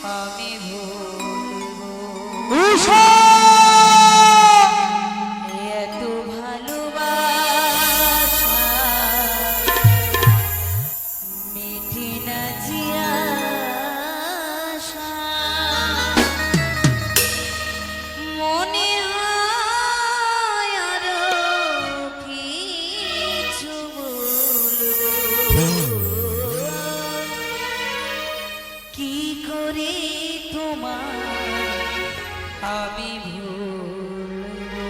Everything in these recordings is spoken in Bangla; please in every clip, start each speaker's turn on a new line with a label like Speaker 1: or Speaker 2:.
Speaker 1: আমি ভুলবো
Speaker 2: উষা
Speaker 1: এত ভালোবাসা মিঠে না জিয়াশা মনে হয় আরো কিছু বলবো কি করে তোমার আমি ভুলবো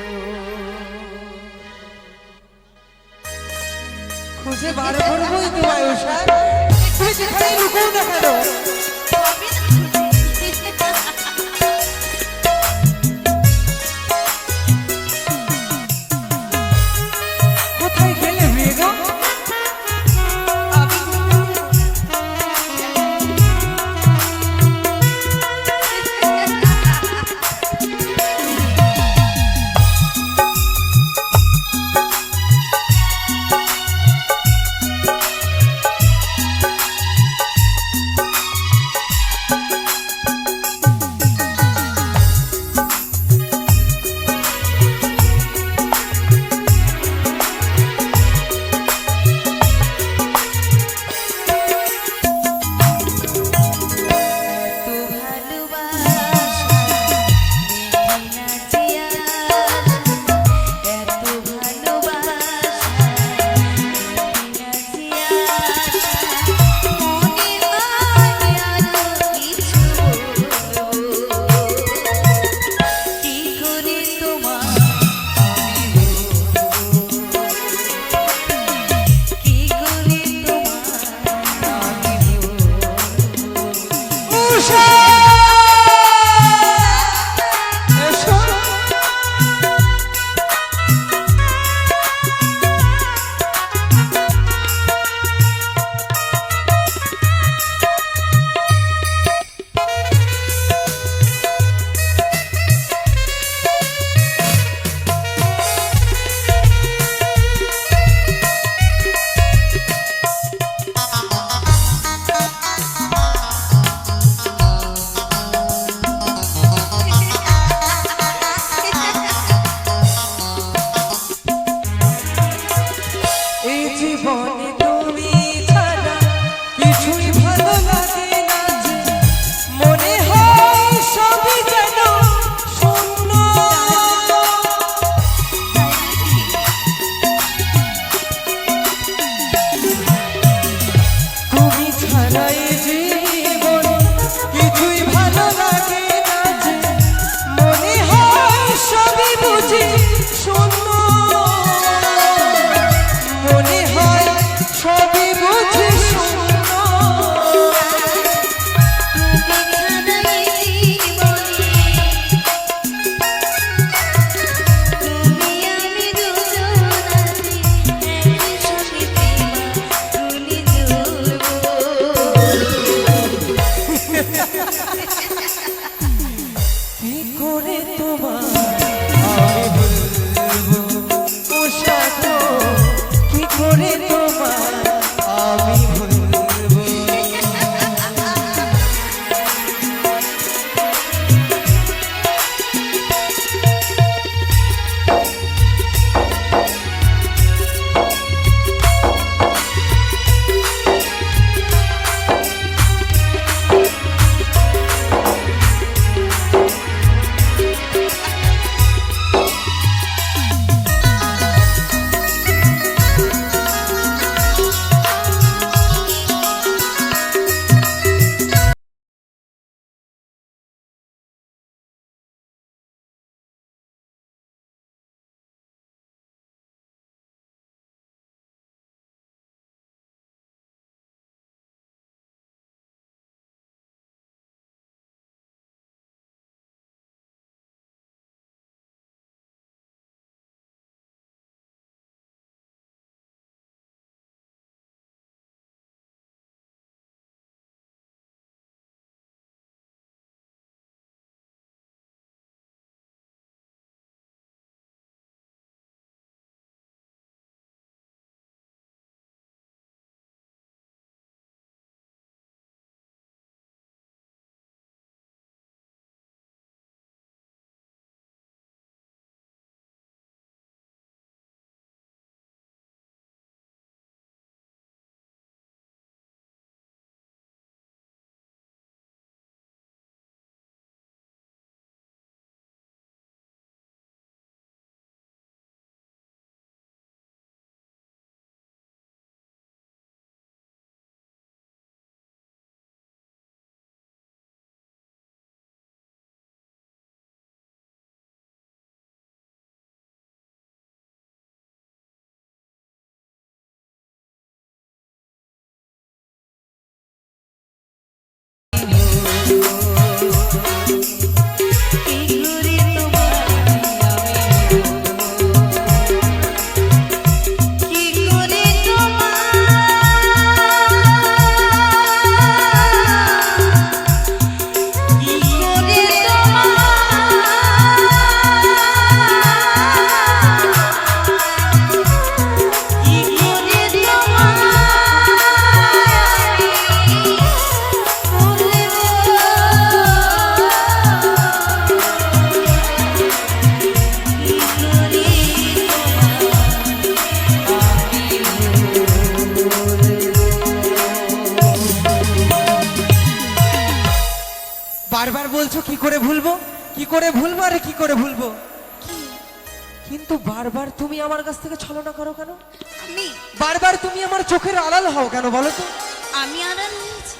Speaker 2: খুঁজে বার করবোই তোমায় উষা তুমি যেখানে লুকোও না কেন
Speaker 1: হবে না
Speaker 2: কোথায় গেলে মেঘ বলছো কি করে ভুলবো, কি করে ভুলবো, আরে কি করে ভুলবো,
Speaker 1: কি
Speaker 2: কিন্তু বারবার তুমি আমার কাছ থেকে ছলনা করো কেন?
Speaker 1: আমি
Speaker 2: বারবার তুমি আমার চোখের আড়াল হও কেন বলো তো?
Speaker 1: আমি আড়াল হয়েছি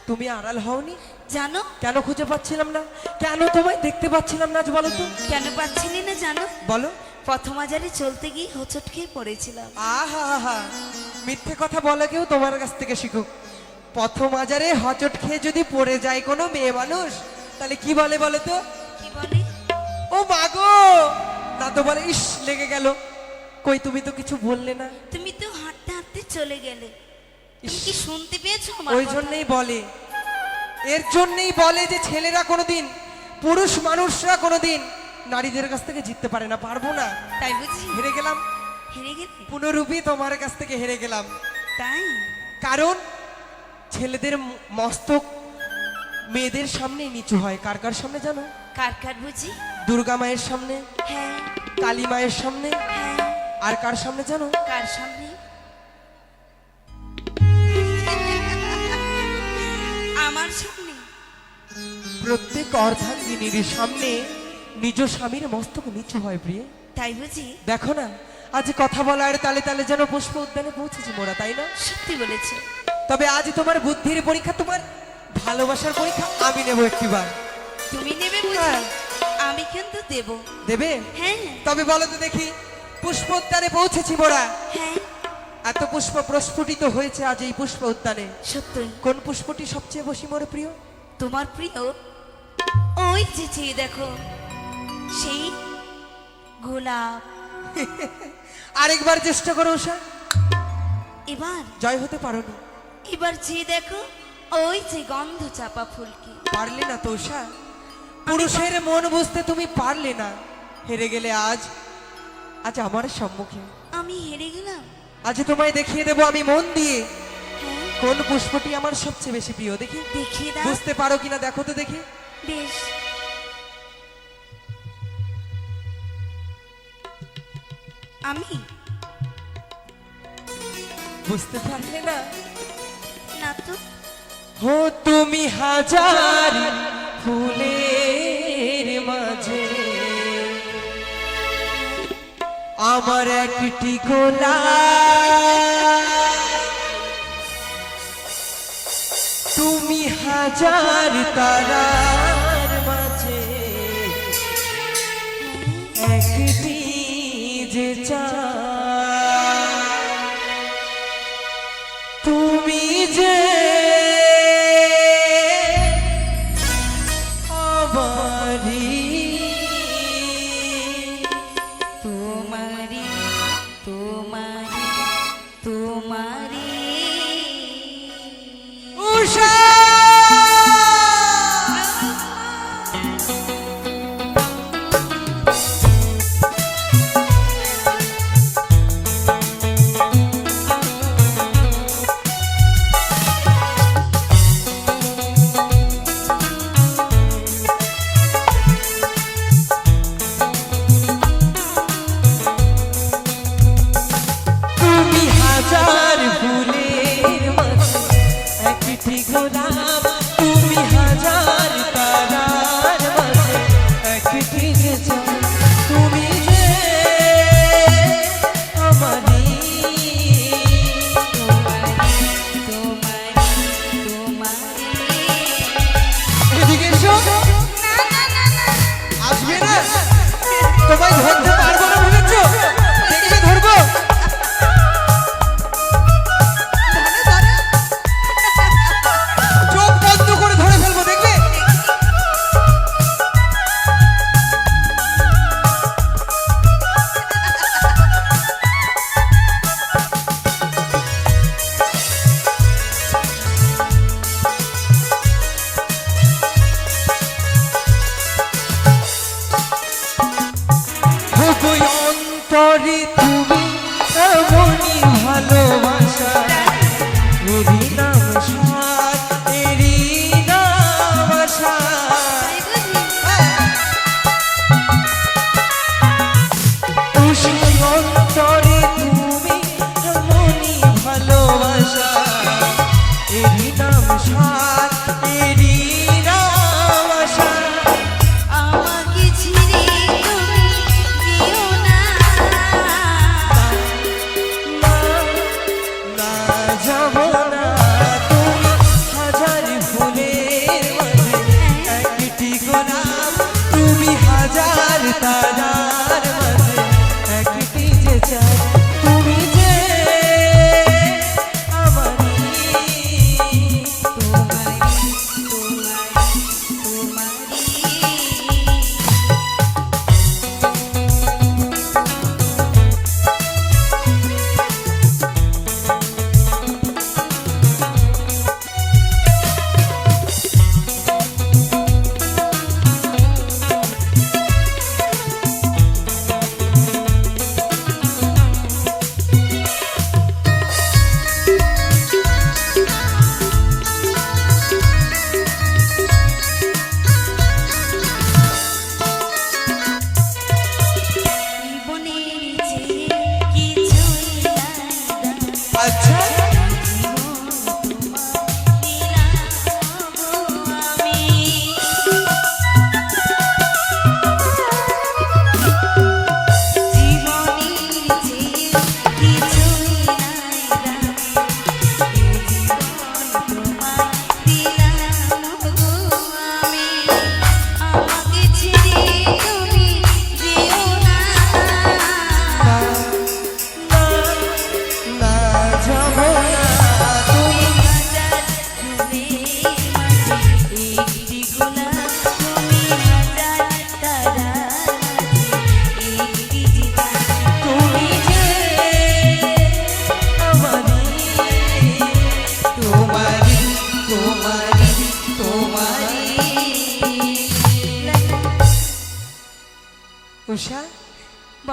Speaker 2: তুমি আড়াল হওনি,
Speaker 1: জানো?
Speaker 2: কেন খুঁজে পাচ্ছিলাম না, কেন তোমায় দেখতে পাচ্ছিলাম না আজ বলো তো?
Speaker 1: কেন পাচ্ছিলি না জানো?
Speaker 2: বলো।
Speaker 1: প্রথম আজারে চলতে গিয়ে হোঁচট খেয়ে পড়েছিলাম।
Speaker 2: আহা হা, মিথ্যে কথা বলে কেউ তোমার কাছ থেকে শিখুক। প্রথম আজারে হচট খেয়ে যদি পড়ে যায় কোনো মেয়ে মানুষ, তাহলে কি বলে বলো তো?
Speaker 1: কি বলে?
Speaker 2: ও মাগো, না তো বলে ইস লেগে গেল। কই তুমি তো কিছু বললে না।
Speaker 1: তুমি তো হাঁটতে হাঁটতে চলে গেলে, তুমি
Speaker 2: ইস,
Speaker 1: কি শুনতে পেয়েছো আমার
Speaker 2: ওই
Speaker 1: কথা?
Speaker 2: জন্যই বলে, এর জন্যই বলে যে ছেলেরা কোনোদিন, পুরুষ মানুষরা কোনোদিন নারীদের কাছ থেকে জিততে পারে না। পারবো না,
Speaker 1: তাই বুঝি?
Speaker 2: হেরে গেলাম,
Speaker 1: হেরে গেলে?
Speaker 2: পুনরূপী তোমার কাছ থেকে হেরে গেলাম।
Speaker 1: তাই?
Speaker 2: কারণ ছেলেদের মস্তক মেয়েদের সামনে নিচু হয়। কার কার সামনে জানো?
Speaker 1: কার কার বুঝি?
Speaker 2: দুর্গা মায়ের সামনে,
Speaker 1: হ্যাঁ
Speaker 2: কালী মায়ের সামনে,
Speaker 1: হ্যাঁ।
Speaker 2: আর কার সামনে জানো?
Speaker 1: কার সামনে? আমার সামনে।
Speaker 2: প্রত্যেক অর্ধাঙ্গিনীর সামনে নিজ স্বামীর মস্তক নিচু হয় প্রিয়ে।
Speaker 1: তাই বুঝি?
Speaker 2: দেখো না, আজ কথা বলার তালে তালে যেন পুষ্প উদ্যানে পৌঁছেছি মোরা, তাই না?
Speaker 1: সত্যি বলেছে।
Speaker 2: তবে আজ তোমার বুদ্ধির পরীক্ষা, তোমার ভালোবাসার পরীক্ষা আমি নেবো একটিবার।
Speaker 1: তুমি নেবে বুঝি?
Speaker 2: হ্যাঁ।
Speaker 1: আমি কিন্তু দেব।
Speaker 2: দেবে?
Speaker 1: হ্যাঁ
Speaker 2: তবে বলো তো দেখি, পুষ্প উদ্যানে পৌঁছেছি মোরা,
Speaker 1: হ্যাঁ
Speaker 2: এত পুষ্প প্রস্ফুটিত হয়েছে আজ এই পুষ্প উদ্যানে,
Speaker 1: সত্যই।
Speaker 2: কোন পুষ্পটি সবচেয়ে বেশি মোর প্রিয়?
Speaker 1: তোমার প্রিয় ওই যে চেয়ে দেখো, সেই গোলাপ।
Speaker 2: আরেকবার চেষ্টা করো উষা,
Speaker 1: এবার
Speaker 2: জয় হতে পারোনি।
Speaker 1: এবার চেয়ে দেখো, ওই যে গন্ধ চাপা ফুলকি।
Speaker 2: পারলে না তো উষা, পুরুষের মন বুঝতে তুমি পারলে না, হেরে গেলে আজ, আজ আমার সম্মুখে।
Speaker 1: আমি হেরে গেলাম।
Speaker 2: আজ তোমায় দেখিয়ে দেবো আমি মন দিয়ে
Speaker 1: হ্যাঁ
Speaker 2: কোন পুষ্পটি আমার সবচেয়ে বেশি প্রিয়। দেখি
Speaker 1: দেখিয়ে দাও।
Speaker 2: বুঝতে পারো কিনা দেখো তো দেখি।
Speaker 1: বেশ। আমি
Speaker 2: বুঝতে পারলে না?
Speaker 1: না তো।
Speaker 2: হো তুমি হাজার ফুলের মাঝে আমার একটি গোলাপ, তুমি হাজার তারার মাঝে একটি যে চাঁদ, তুমি যে আমারি,
Speaker 1: তোমারি তোমারি তোমারি।
Speaker 2: উষা। তুমি হাজার ফুলের মাঝে একটি গোলাপ,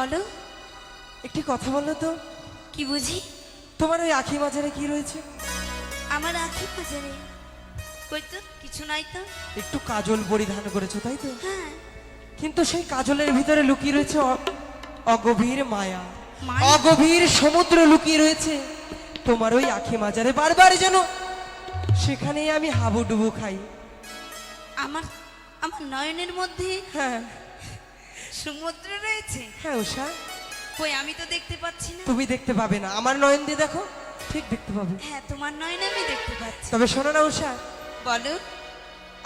Speaker 1: বলো।
Speaker 2: একটি কথা বলো তো,
Speaker 1: কি বুঝি?
Speaker 2: তোমার ওই আখি মাঝারে কি রয়েছে?
Speaker 1: আমার আখি বাজারে কই তো কিছু নাই তো।
Speaker 2: একটু কাজল পরিধান করেছো তাই তো?
Speaker 1: হ্যাঁ।
Speaker 2: কিন্তু সেই কাজলের ভিতরে লুকিয়ে রয়েছে অগভীর মায়া,
Speaker 1: মায়া?
Speaker 2: অগভীর সমুদ্র লুকিয়ে রয়েছে তোমার ওই আখি মাঝারে। বারবার যেন সেখানেই আমি হাবুডুবু খাই।
Speaker 1: আমার আমার নয়নের মধ্যে
Speaker 2: হ্যাঁ
Speaker 1: সমুদ্র রয়েছে?
Speaker 2: হ্যাঁ উষা,
Speaker 1: কই আমি তো দেখতে পাচ্ছি না।
Speaker 2: তুমি দেখতে পাবে না, আমার নয়ন দিয়ে দেখো, ঠিক দেখতে পাবে।
Speaker 1: হ্যাঁ, তোমার নয়নে আমি দেখতে পাচ্ছি।
Speaker 2: তবে শোনো না উষা,
Speaker 1: বলো।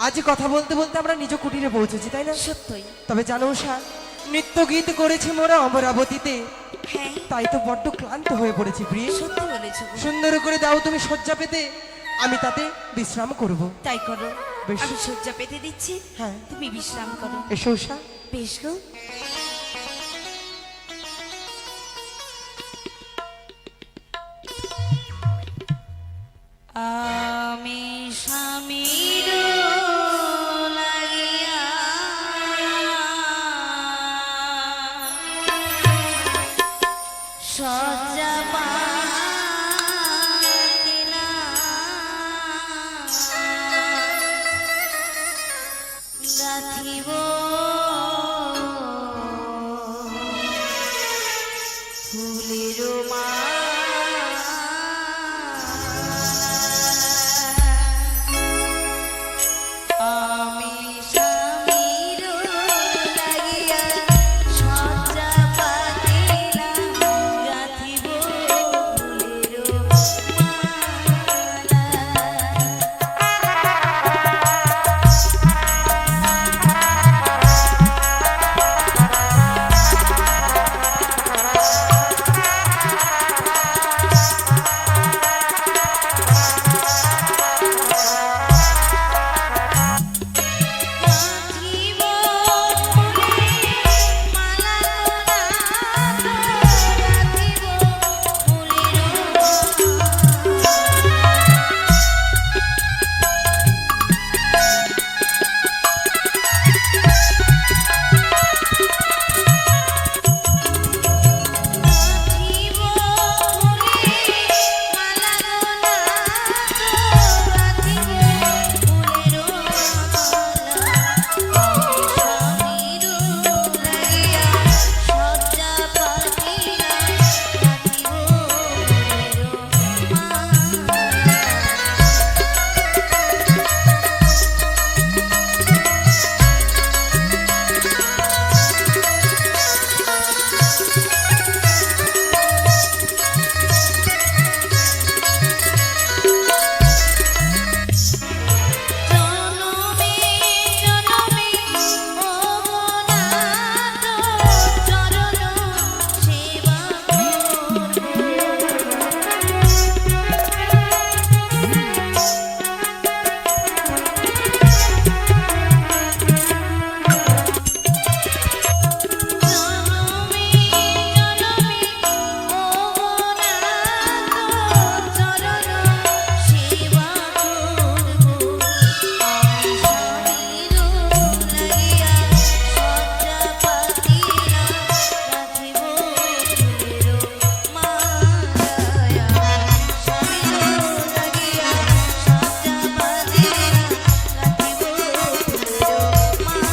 Speaker 2: আজ কথা বলতে বলতে আমরা নিজ কুটিরে পৌঁছেছি তাই না?
Speaker 1: সত্যই।
Speaker 2: তবে জানো উষা, নৃত্য গীত করেছি মোরা অমরাবতীতে,
Speaker 1: হ্যাঁ,
Speaker 2: তাই তো বড্ড ক্লান্ত হয়ে পড়েছি প্রিয়।
Speaker 1: সত্যি বলেছো গো।
Speaker 2: সুন্দর করে দাও তুমি শয্যা পেতে, আমি তাতে বিশ্রাম করব।
Speaker 1: তাই করো।
Speaker 2: বেশ।
Speaker 1: আমি শয্যা পেতে দিচ্ছি,
Speaker 2: হ্যাঁ
Speaker 1: তুমি বিশ্রাম করো।
Speaker 2: এসো উষা।
Speaker 1: বেশ গো। আমি স্বামীর লাগিয়া শয্যা পাতিলাম, গাঁথিব ফুলের আমি স্বামীর লাগিয়া শয্যা পাতিলাম, গাঁথিব ফুলের মালা। গাঁথিব ফুলের মালা গো নাথ, গাঁথিব ফুলের গাঁথিব ফুলের মালা গো নাথ, গাঁথিব ফুলের মালা। আমি স্বামীর লাগিয়া শয্যা পাতিলাম, গাঁথিব ফুলের মালা। জনমে জনমে ও নাথ, চরণ সেবা জনমে জনমে ও নাথ, চরণ সেবা করব। আমি স্বামীর লাগিয়া শয্যা পাতিলাম, গাঁথিব ফুলের মালা। স্বামীর লাগিয়া শয্যা পাতিলাম, গাঁথিব ফুলের মালা।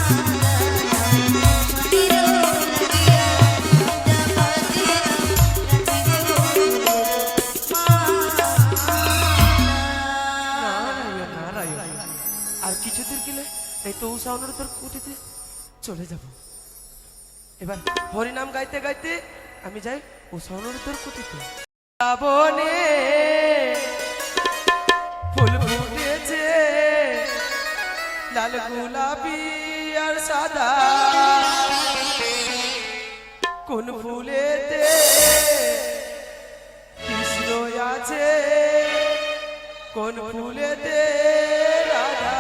Speaker 2: নারায়ণ নারায়ণ। আর কিছু দূর গেলে এই তো উষা তোর কুটিতে চলে যাব। এবার হরিনাম গাইতে গাইতে আমি যাই উষা তোর কুটিতে। শ্রাবণে ফুল ফুটেছে লাল গোলাপি আর সাদা, কোন ফুলেতে কৃষ্ণ আছে, কোন ফুলেতে রাধা।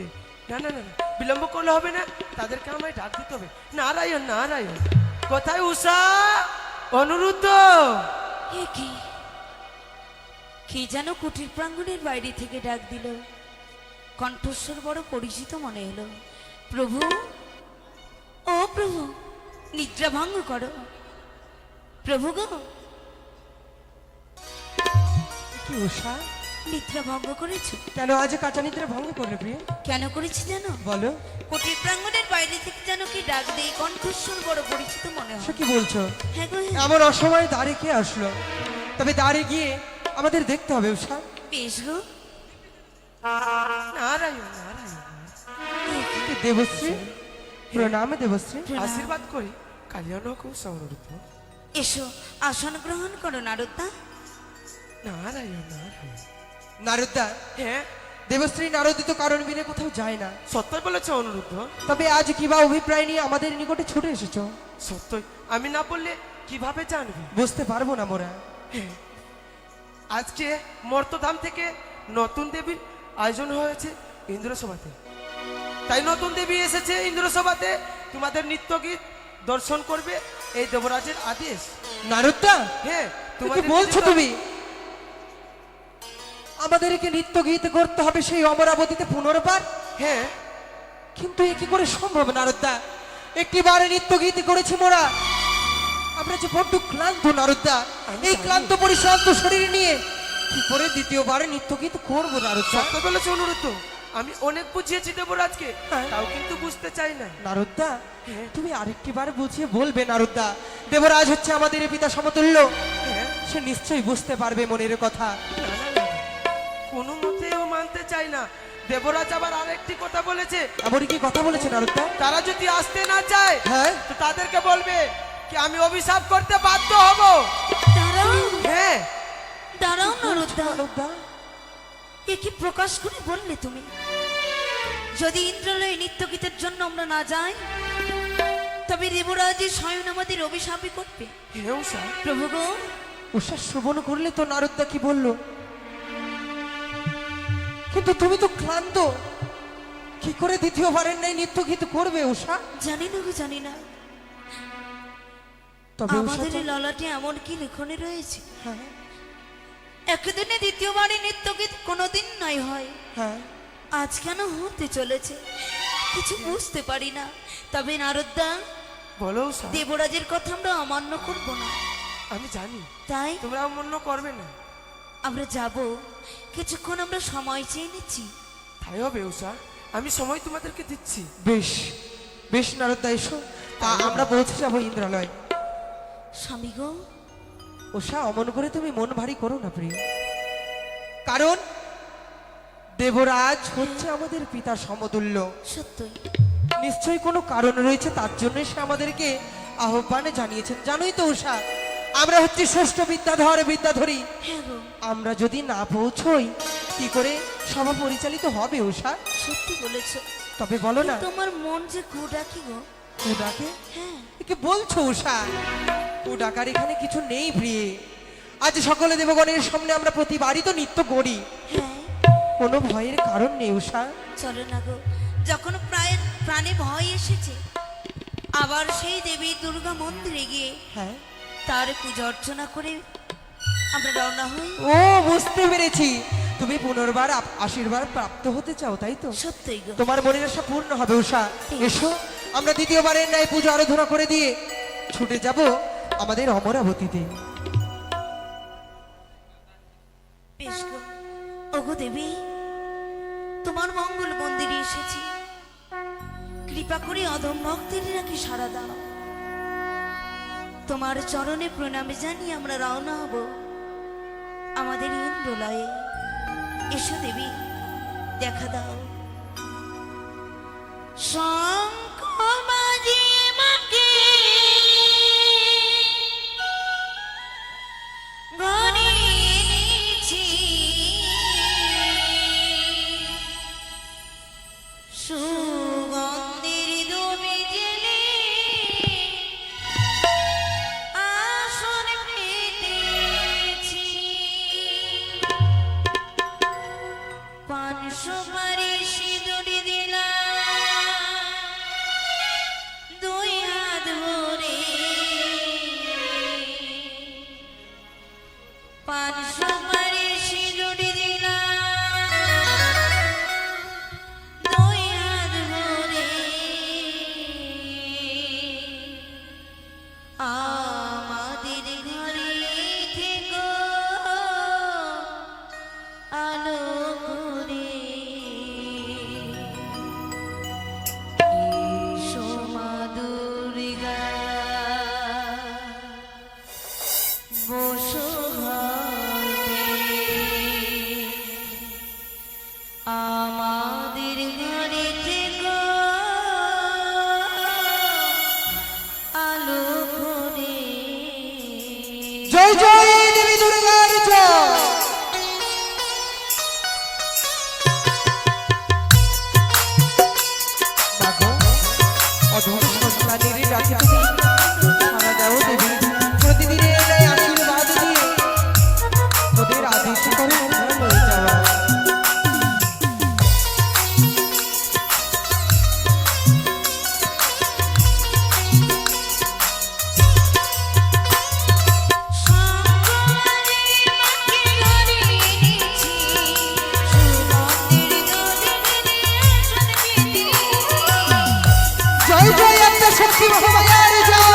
Speaker 2: কুটিতে। না না না না, বিলম্ব করলে হবে না, তাদেরকে আমায় ডাক দিতে হবে। নারায়ণ নারায়ণ, কোথায় উষা, অনুরুদ্ধ?
Speaker 1: এ কি, কে যেন কুটির প্রাঙ্গণের বাইরে থেকে ডাক দিল। কণ্ঠস্বর বড় পরিচিত মনে হলো। প্রভু, ও প্রভু, নিদ্রা ভঙ্গ করো। প্রভু গো,
Speaker 3: কি উষা,
Speaker 1: নিদ্রা ভঙ্গ করেছো?
Speaker 3: কেন আজ কাঁচা নিদ্রা ভঙ্গ করলে প্রিয়?
Speaker 1: কেন করেছি জানো?
Speaker 3: বলো।
Speaker 1: কুটির প্রাঙ্গণের বাইরে থেকে যেন কি ডাক দেয়, কণ্ঠস্বর বড় পরিচিত মনে
Speaker 3: সে
Speaker 1: হয়।
Speaker 3: কি বলছো?
Speaker 1: হ্যাঁ গো, হ্যাঁ।
Speaker 3: এমন অসময়ে দাঁড়ে কে আসলো? তবে দাঁড়ে গিয়ে আমাদের দেখতে হবে উষা।
Speaker 1: বেশ গো।
Speaker 2: নারায়ণ নারায়ণ,
Speaker 3: কি দেবশ্রী, প্রণাম দেবশ্রী।
Speaker 1: প্রণাম।
Speaker 2: আশীর্বাদ করি কালিয়ানক উষা অনুরুদ্ধ।
Speaker 1: এসো, আসন গ্রহণ করো নারদা।
Speaker 2: নারায়ণ নারায়ণ।
Speaker 3: নারদা,
Speaker 2: হ্যাঁ,
Speaker 3: দেবশ্রী নারদিত কারণ বিনে কোথাও যায় না।
Speaker 2: সত্যই বলেছে অনুরুদ্ধ,
Speaker 3: তবে আজ কিবা অভিপ্রায় নিয়ে আমাদের নিকটে ছুটে এসেছো?
Speaker 2: সত্যই। আমি না বললে কিভাবে জানবি?
Speaker 3: বুঝতে পারবো না মোরা।
Speaker 2: হ্যাঁ, আজকে মর্তধাম থেকে নতুন দেবীর আয়োজন হয়েছে ইন্দ্রসভাতে। তাই নতুন দেবী এসেছে ইন্দ্রসভাতে, তোমাদের নৃত্য গীত দর্শন করবে, এই দেবরাজের আদেশ।
Speaker 3: নারদা,
Speaker 2: হ্যাঁ,
Speaker 3: কি
Speaker 2: তোমাদের
Speaker 3: বলছো
Speaker 2: যদি-
Speaker 3: তুমি? আমাদেরকে নৃত্য গীত করতে হবে সেই অমরাবতীতে পুনর্বার?
Speaker 2: হ্যাঁ,
Speaker 3: কিন্তু এ কি করে সম্ভব নারদা? একটিবারে নৃত্য গীত করেছি মোরা, আমরা যে বড্ড ক্লান্ত নারদা।
Speaker 2: আমি
Speaker 3: এই
Speaker 2: জানি।
Speaker 3: ক্লান্ত পরিশ্রান্ত শরীর নিয়ে কি করে দ্বিতীয়বারে নৃত্য গীত করবো নারদা?
Speaker 2: সত্য বলেছে অনুরুদ্ধ, আমি অনেক বুঝিয়েছি দেবরাজকে,
Speaker 3: হ্যাঁ।
Speaker 2: তাও কিন্তু বুঝতে চাই না।
Speaker 3: নারদা,
Speaker 2: হ্যাঁ।
Speaker 3: তুমি আরেকটিবার বুঝিয়ে বলবে নারদা। দেবরাজ হচ্ছে আমাদের পিতা সমতুল্য,
Speaker 2: হ্যাঁ,
Speaker 3: সে নিশ্চয়ই বুঝতে পারবে মনের কথা।
Speaker 2: না না না, কোনো মতেও মানতে চাই না। দেবরাজ আবার আরেকটি কথা বলেছে,
Speaker 3: এমন কি কথা বলেছে নারদা?
Speaker 2: তারা যদি আসতে না চায়
Speaker 3: হ্যাঁ,
Speaker 2: তো তাদেরকে বলবে কি আমি অভিশাপ করতে বাধ্য হব।
Speaker 1: দাঁড়াও,
Speaker 2: হ্যাঁ,
Speaker 1: দাঁড়াও নারদা।
Speaker 3: নারদা,
Speaker 1: এ কি প্রকাশ করে বললে তুমি? যদি ইন্দ্রালয়ে নৃত্য গীতের জন্য আমরা না যাই, তবে দেবরাজ স্বয়ং আমাদের অভিশাপই করবে।
Speaker 2: হ্যাঁ উষা,
Speaker 1: প্রভু গো,
Speaker 3: উষা শ্রবণ করলে তো নারদা কি বললো? কিন্তু তুমি তো ক্লান্ত, কি করে দ্বিতীয়বারের নাই নৃত্য গীত করবে উষা?
Speaker 1: জানি না গো, জানি না।
Speaker 3: তবে উষা
Speaker 1: আমাদের
Speaker 3: তো-
Speaker 1: এই ললাটে এমন কি লেখনে রয়েছে,
Speaker 3: হ্যাঁ,
Speaker 1: একদিনে দ্বিতীয়বারে নৃত্য গীত কোনোদিন নাই হয়।
Speaker 3: হ্যাঁ,
Speaker 1: আজ কেন হতে চলেছে কিছু বুঝতে পারি না। তবে নারদা,
Speaker 2: বলো উষা।
Speaker 1: দেবরাজের কথা আমরা অমান্য করব না,
Speaker 2: আমি জানি
Speaker 1: তাই
Speaker 2: তোমরা অমান্য করবে না।
Speaker 1: আমরা যাব। কিছুক্ষণ আমরা সময় চেয়ে নিচ্ছি।
Speaker 2: তাই হবে উষা, আমি সময় তোমাদেরকে দিচ্ছি।
Speaker 3: বেশ বেশ নারদা, এসো আমরা পৌঁছে যাবো ইন্দ্রালয়।
Speaker 1: স্বামী গো,
Speaker 3: উষা, অমন করে তুমি মন ভারী করো না প্রিয়, কারণ দেবরাজ হচ্ছে আমাদের পিতা সমতুল্য।
Speaker 1: সত্যই
Speaker 3: নিশ্চয়ই কোনো কারণ রয়েছে, তার জন্য সে আমাদেরকে আহ্বানে জানিয়েছেন। জানোই তো উষা, আমরা হচ্ছে ষষ্ঠ বিদ্যাধরী।
Speaker 1: হ্যাঁ গো,
Speaker 3: আমরা যদি না পৌঁছই কি করে সভা পরিচালিত হবে উষা?
Speaker 1: সত্যি বলেছ।
Speaker 3: তবে বলো না,
Speaker 1: তোমার মন যে কুডাকি গো।
Speaker 3: কুডাকে
Speaker 1: হ্যাঁ,
Speaker 3: কি বলছো উষা? কুডাকার এখানে কিছু নেই প্রিয়ে। আজ সকলে দেবগণের সামনে আমরা প্রতিবারই তো নৃত্য করি,
Speaker 1: হ্যাঁ,
Speaker 3: কোনো ভয়ের কারণ নেই উষা।
Speaker 1: চলো না গো। যখন প্রায় প্রাণে ভয় এসেছে, আবার সেই দেবী দুর্গা মন্দিরে গিয়ে
Speaker 3: হ্যাঁ,
Speaker 1: তার পূজা অর্চনা করে আমরা রওনা হই।
Speaker 3: ও বুঝতে পেরেছি, তুমি পুনর্বার আশীর্বাদ প্রাপ্ত হতে চাও, তাই তো?
Speaker 1: সত্যই গো।
Speaker 3: তোমার মনের আশা পূর্ণ হবে উষা। এসো, আমরা দ্বিতীয়বারের ন্যায় পূজা আরাধনা করে দিয়ে ছুটে যাব আমাদের অমরাবতীতে।
Speaker 1: বেশ গো। ওগো দেবী, তোমার মঙ্গল মন্দিরে এসেছি, কৃপা করে অধম ভক্তের নাকি সাড়া দাও। তোমার চরণে প্রণামে জানিয়ে আমরা রওনা হব আমাদের ইন্দ্রলয়ে। এসো দেবী, দেখা দাও। শঙ্খ বাজিয়ে মাকে ঘরে এনেছি, সুগন্ধের দমে জেলে আসন পেতেছি। পান সুপারি সিঁদুর দিয়ে
Speaker 3: অধম সন্তানের ডাকে তুমি সাড়া দাও দেবী। প্রতিদিনের এই আশীর্বাদ দিয়ে ওদের আদেশ করো আমরা লয়ে যাওয়া। জয় জয় একটা শক্তি মহামায়ার জয়।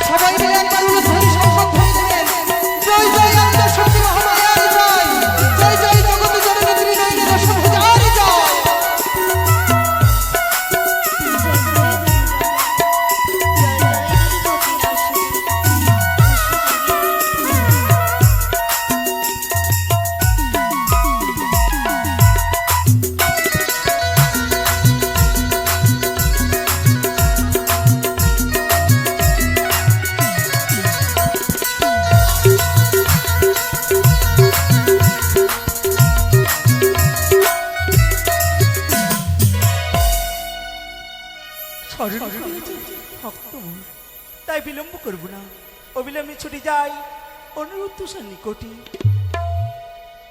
Speaker 3: সবাই মিলে একবার উলুধ্বনি সম্বোধন দিলেন। জয় জয় একটা শক্তি মহামায়ার জয়। জয় জয় জগৎ জননী ত্রিনয়নী দশভুজার জয়।
Speaker 4: তাই বিলম্ব করব না, অবিলম্বে ছুটে যাই অনুরোধ নিকটে।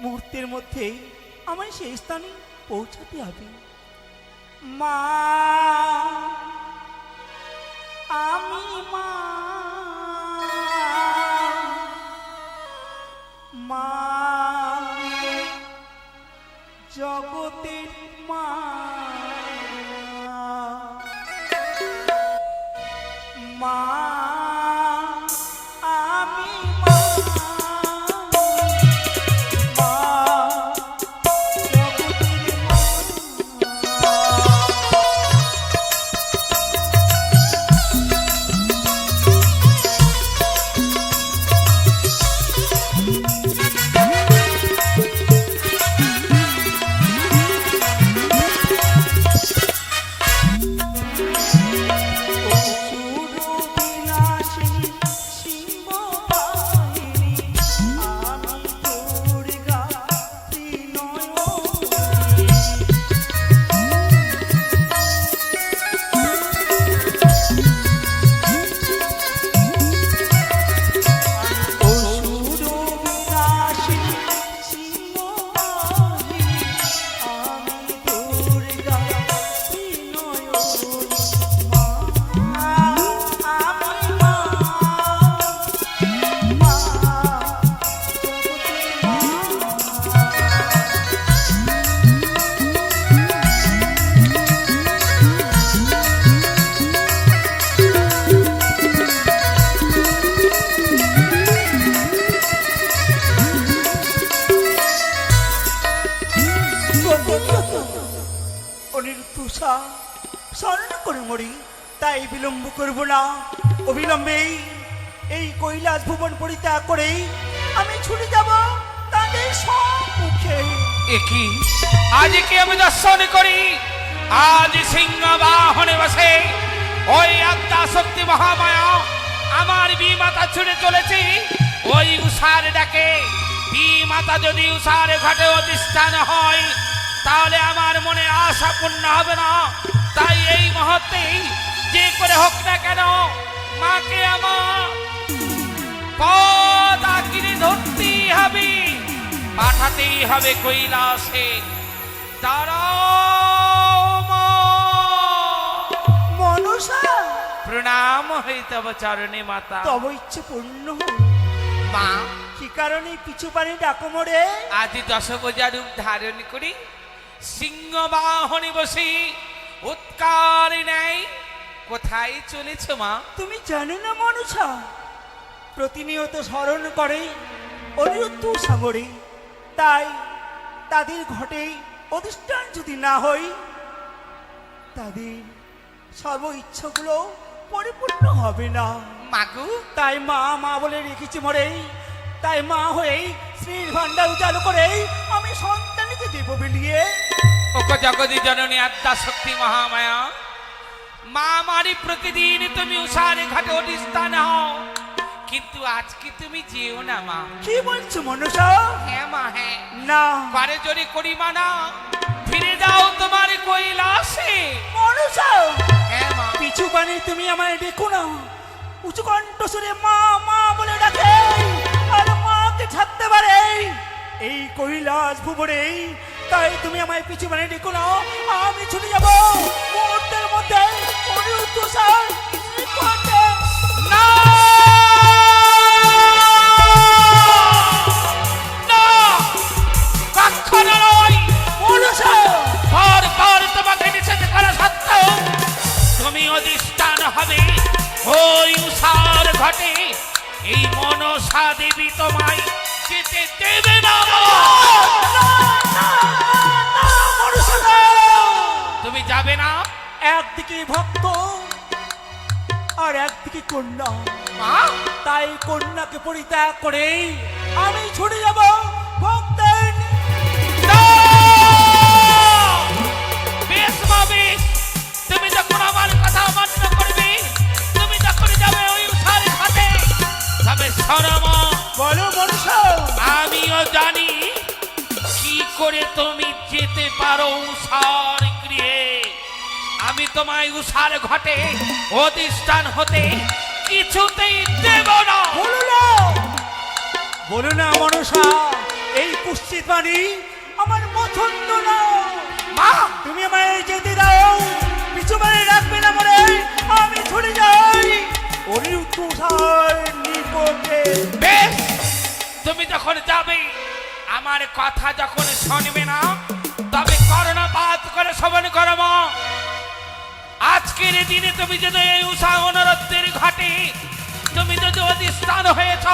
Speaker 4: মুহূর্তের মধ্যে আমায় সেই স্থানে পৌঁছাতে হবে। মা, আমি মা, মা, জগতের মা, মা, আমি মা, মা, জগতের মা। অনিরুদ্ধ স্মরণ করে মরি, তাই বিলম্ব করব না। অবিলম্বেই এই কৈলাস ভুবন পরিত্যাগ করেই আমি ছুটে যাব তাদের সম্মুখে।
Speaker 5: একই আজ কি আমি দর্শন করি, আজ সিংহ বাহনে বসে ওই আত্মা শক্তি মহামায়া আমার বিমাতা ছুটে চলেছি ওই উষার ডাকে। বিমাতা যদি উষার ঘাটে অধিষ্ঠান হয় তাহলে আমার মনে আশা পূর্ণ হবে না। তাই এই মুহূর্তেই যে করে হোক না কেন মাকে আমার পদ আঁকিয়ে ধরতেই হবে, পাঠাতেই হবে কৈলাসে। দাঁড়াও মা।
Speaker 4: মনসা,
Speaker 5: প্রণাম হইতব চরণে মাতা।
Speaker 4: তব ইচ্ছে পূর্ণ হোক।
Speaker 5: মা,
Speaker 4: কি কারণে পিছু পানি ডাকো মোরে?
Speaker 5: আজ দশভুজা রূপ ধারণ করি সিংহ বাহনে বসে উৎকারে নেই কোথায় চলেছ মা?
Speaker 4: তুমি জানো না মনুষা, প্রতিনিয়ত স্মরণ করে অনিরুদ্ধ সাগরে, তাই তাদের ঘটে অধিষ্ঠান যদি না হই, তাদের সর্ব ইচ্ছাগুলো পরিপূর্ণ হবে না।
Speaker 5: মাগু,
Speaker 4: তাই মা মা বলে রেখেছি মরে, তাই মা হয়েই শ্রীর ভান্ডার উজাড় করে আমি সন্তানকে দেব বিলিয়ে।
Speaker 5: ওকে জগদী জননী আদ্যা শক্তি মহামায়া, মা মারি প্রতিদিন তুমি উষারে ঘাটে অধিষ্ঠান হও, কিন্তু আজকে তুমি যেও না মা।
Speaker 4: কি বলছো মনুষা?
Speaker 5: হ্যাঁ মা, হ্যাঁ।
Speaker 4: না
Speaker 5: করে জোরে করি মানা, ফিরে যাও তোমার কৈলাসে।
Speaker 4: মনুষা,
Speaker 5: হ্যাঁ মা।
Speaker 4: পিছু বানি তুমি আমায় দেখো না, উঁচু কণ্ঠ সুরে মা মা বলে ডাকে, আর মাকে ছাড়তে পারে এই কৈলাস ভুবনে। তাই তুমি আমায় পিছু বানিয়ে দেখো না, আমি ছুটে যাব মুহূর্তের মধ্যে অনিরুদ্ধ স্যার শ্রীকোটে।
Speaker 5: না না, কখনো নয়।
Speaker 4: মনুষা,
Speaker 5: বারবার তোমাকে নিষেধ করা সত্ত্বেও তুমি অধিষ্ঠান হবে ওই উষার ঘটে। এই মনসা দেবী তোমায় যেতে দেবে না।
Speaker 4: মনুষা না।
Speaker 5: তুমি যাবে না
Speaker 4: একদিকে ভক্ত আর একদিকে কন্যা,
Speaker 5: মা?
Speaker 4: তাই কন্যাকে পরিত্যাগ করে আমি ছুটে যাব ভক্তের
Speaker 5: না! বেশ মা, বেশ। তুমি যখন আমার কথা মান্য করবে, তুমি যখন যাবে ওই উষার ঘাটে, তবে শোনো মা,
Speaker 4: বলো মনুষ্য।
Speaker 5: আমিও জানি কি করে তুমি যেতে পারো উষার গৃহে। আমি তোমায় উষার ঘটে অধিষ্ঠান হতে কিছুতেই দেব না।
Speaker 4: বলো না, বলো না মনসা, এই কুৎসিত বাণী আমার পছন্দ না।
Speaker 5: মা,
Speaker 4: তুমি আমায় যেতে দাও, পিছু বাড়ি রাখবে না মনে, আমি ছুটে যাই অনিরুদ্ধ স্যার নিকটে।
Speaker 5: বেশ, তুমি যখন যাবে, আমার কথা যখন শুনবে না, তবে কর্ণপাত করে শ্রবণ করো মা। আজকের দিনে তুমি যদি এই উষা অনুরোধের ঘাটে তুমি যদি অধিষ্ঠান হয়েছ,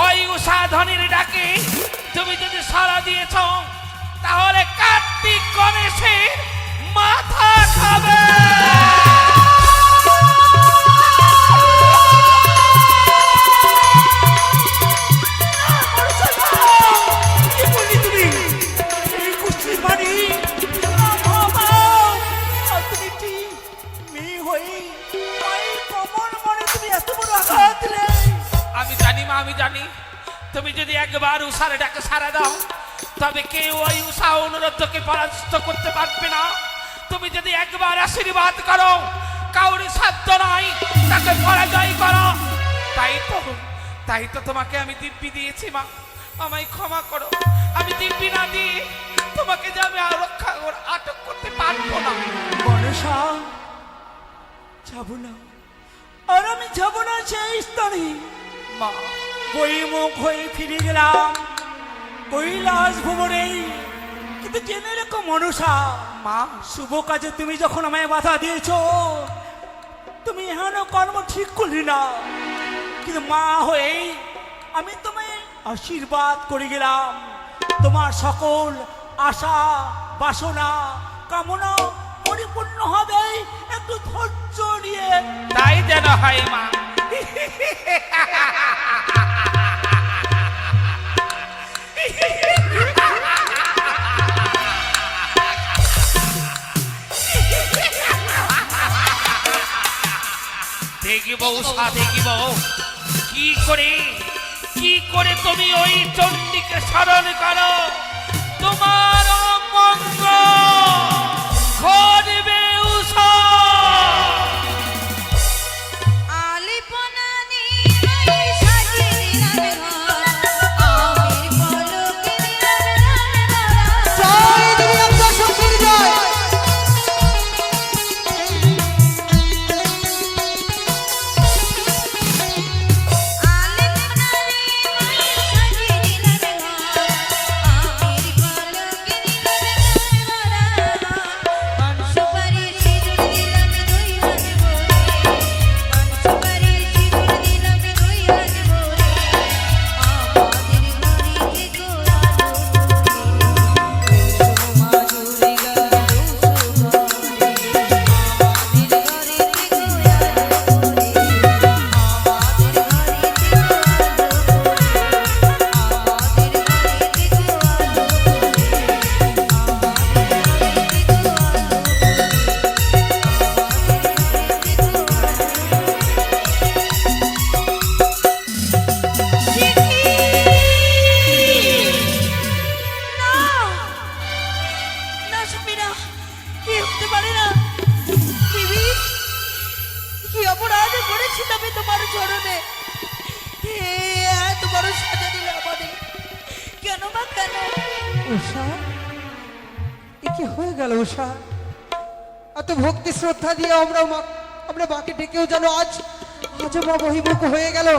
Speaker 5: ওই উষা ধ্বনির ডাকে তুমি যদি সাড়া দিয়েছ, তাহলে কার্তিক গণেশের মাথা খাবে।
Speaker 4: কি বললি তুমি? এই কুৎসিত বাণী তুমি ঠিক মেয়ে হয়ে মায়ের কমল মনে তুমি এত বড় আঘাত দিলে।
Speaker 5: আমি জানি মা, আমি জানি তুমি যদি একবার উষার ডাকে সাড়া দাও, তবে কেউ ওই উষা অনুরোধকে পরাস্ত করতে পারবে না। তুমি যদি একবার আশীর্বাদ করো, কাউরি সাধ্য নাই তাকে পরাজয় করো। তাই তো তোমাকে আমি দিব্যি দিয়েছি মা, আমায় ক্ষমা করো। আমি দিব্যি না দিয়ে তোমাকে যে আমি রক্ষা আটক করতে পারবো না।
Speaker 4: মনসা, যাব না, আর আমি যাব না সেই স্তরে।
Speaker 5: মা,
Speaker 4: বইমুখ হয়ে ফিরে গেলাম কৈলাস ভুবনে। কিন্তু জেনে রেখো মনসা,
Speaker 5: মা,
Speaker 4: শুভ কাজে তুমি যখন আমায় বাধা দিয়েছ, তুমি এহেন কর্ম ঠিক করলি না। কিন্তু মা হয়ে আমি তোমায় আশীর্বাদ করে গেলাম, তোমার সকল আশা বাসনা কামনা পরিপূর্ণ হবে, একটু ধৈর্য নিয়ে।
Speaker 5: তাই যেন হয় মা। দেখিব উষা, দেখিব কি করে তুমি ওই চণ্ডীকে স্মরণ করো। তোমার মঙ্গল ঘটবে উষা।
Speaker 3: জয় দেবী আদ্যা শক্তির জয়। উষা, এ কি হয়ে গেল উষা? এত ভক্তি শ্রদ্ধা দিয়ে আমরা মাকে ডেকেও যেন আজ মা বহিমুখ হয়ে গেল।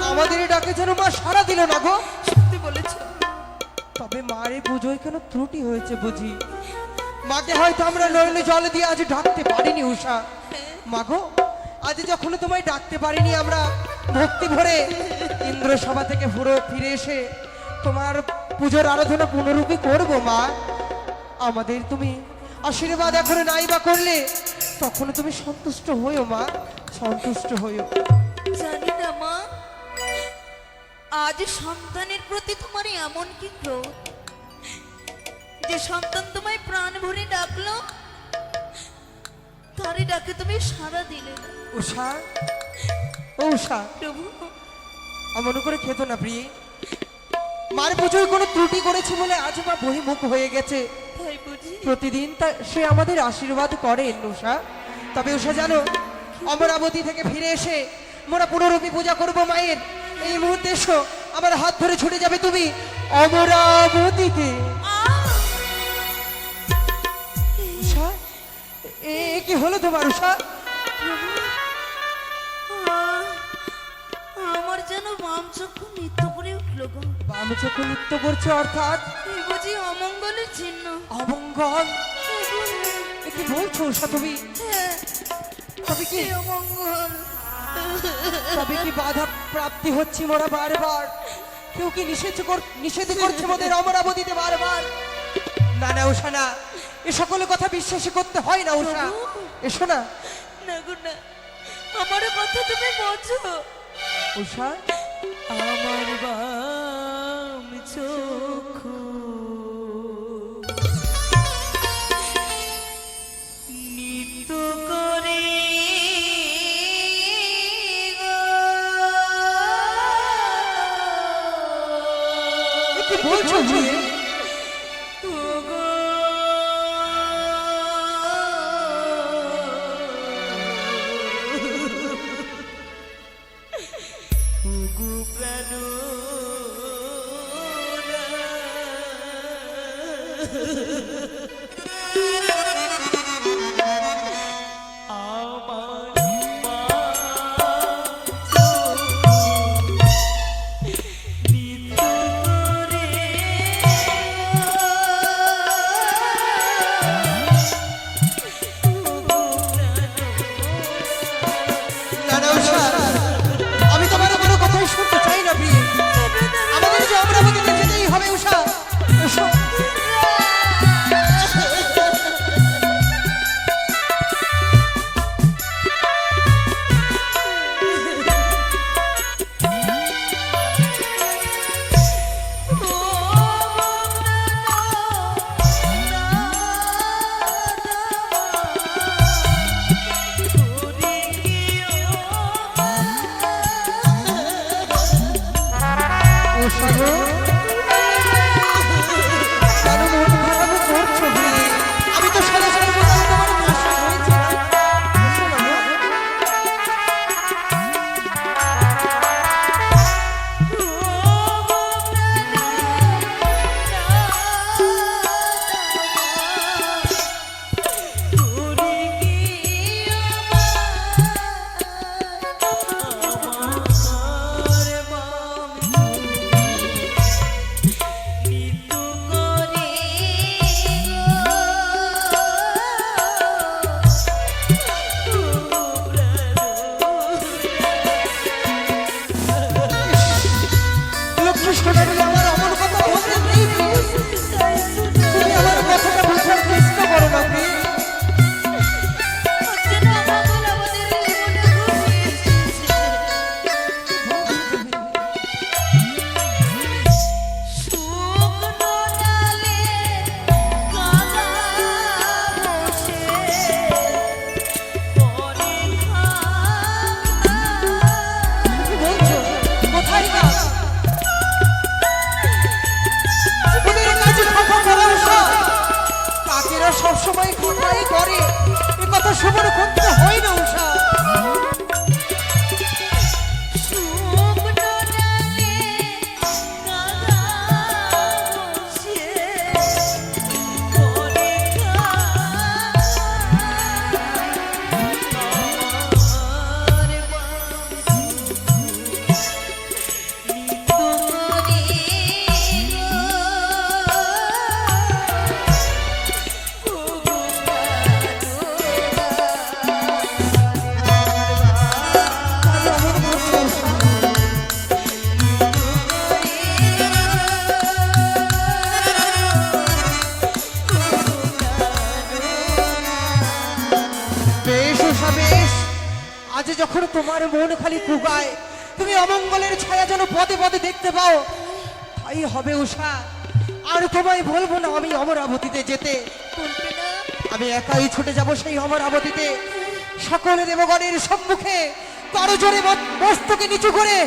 Speaker 3: আমাদের এই ডাকে যেন মা সাড়া দিল না গো।
Speaker 1: সত্যি বলেছ।
Speaker 3: তবে মার এই পুজোয় কেন ত্রুটি হয়েছে বুঝি। মাকে হয়তো আমরা নইলে জল দিয়ে আজ ডাকতে পারিনি উষা। মাগো, আজ যখন তোমায় ডাকতে পারিনি, আমরা ভক্তি ভরে ইন্দ্রসভা থেকে ফিরে এসে তোমার পুজোর আরাধনা পুনরূপী করবো মা। আমাদের তুমি আশীর্বাদ এখনো নাই বা করলে তখন তুমি সন্তুষ্ট হইও মা, সন্তুষ্ট হইও।
Speaker 1: জানি না মা, আজ সন্তানের প্রতি তোমার এমন কি ক্রোধ যে সন্তান তোমায় প্রাণ ভরে ডাকলো, তারই ডাকে তুমি সাড়া দিলে না।
Speaker 3: উষা, ও উষা,
Speaker 1: প্রভু,
Speaker 3: এমন করে খেত না প্রিয়ে। মার পুজোয় কোনো ত্রুটি করেছে বলে আজ মা বহিমুখ হয়ে গেছে।
Speaker 1: তাই বুঝি?
Speaker 3: প্রতিদিন সে আমাদের আশীর্বাদ করেন উষা। তবে উষা জানো, অমরাবতী থেকে ফিরে এসে মোরা পুনরূপী পূজা করব মায়ের। এই মুহূর্তে এসো, আমার হাত ধরে ছুটে যাবে তুমি অমরাবতীতে। উষা, এ কি হলো তোমার উষা?
Speaker 1: আমার যেন বাম চক্ষু নৃত্য করে উঠলো গো।
Speaker 3: বাম চক্ষু নৃত্য করছে অর্থাৎ
Speaker 1: এই বুঝি অমঙ্গলের চিহ্ন?
Speaker 3: অমঙ্গল? এ কি বলছো উষা তুমি?
Speaker 1: হ্যাঁ,
Speaker 3: তবে কি
Speaker 1: এই অমঙ্গল।
Speaker 3: তবে কি বাধা প্রাপ্তি হচ্ছে মোরা বারবার? কেউ কি নিষেধ করছে মোদের অমরাবতীতে বারবার? না না উষা, না, এ সকল কথা বিশ্বাস করতে হয় না উষা। এসো না
Speaker 1: না গো না, আমার কথা তুমি বোঝো।
Speaker 3: উষা।
Speaker 1: আমার বাম চক্ষু নিত্য করে
Speaker 3: এ কি বলছো প্রিয়ে? না না উষা, আমি তোমার কোনো কথাই শুনতে চাই না প্রিয়ে। আমাদের যে অমরাবতীতে যেতেই হবে উষা। এসো। উষা গো, কেন মন খারাপ করছো প্রিয়ে? আমি তো সারা সারা বললাম তোমার ভাষা হয়েছে। এসো না গো। লক্ষ্মী সোনা বলে আমার অমন কথা বলতে নেই প্রিয়ে। তুমি আমার কথাটা বোঝার চেষ্টা করো না প্রিয়ে।
Speaker 1: যেন অমঙ্গল আমাদের জীবনে ঘটিয়েছে। শুকনো ডালে কাদা বসে পরে
Speaker 3: কি বলছো? কোথায় গাছ? ওদের কাছে খোঁপা করা উষা। কাকেরা সবসময় খোঁপাই করে, এ কথা শোভন করতে হয় না উষা।
Speaker 1: শুকনো ডালে কাদা বসে
Speaker 3: তোমার মন খালি কুগায়, তুমি অমঙ্গলের ছায়া যেন পদে পদে দেখতে পাও। তাই হবে উষা, আর তোমায় বলবো না আমি অমরাবতীতে যেতে।
Speaker 1: বলবে না?
Speaker 3: আমি একাই ছুটে যাব সেই অমরাবতীতে, সকল দেবগণের সম্মুখে কারো জোরে মস্তকে নিচু করে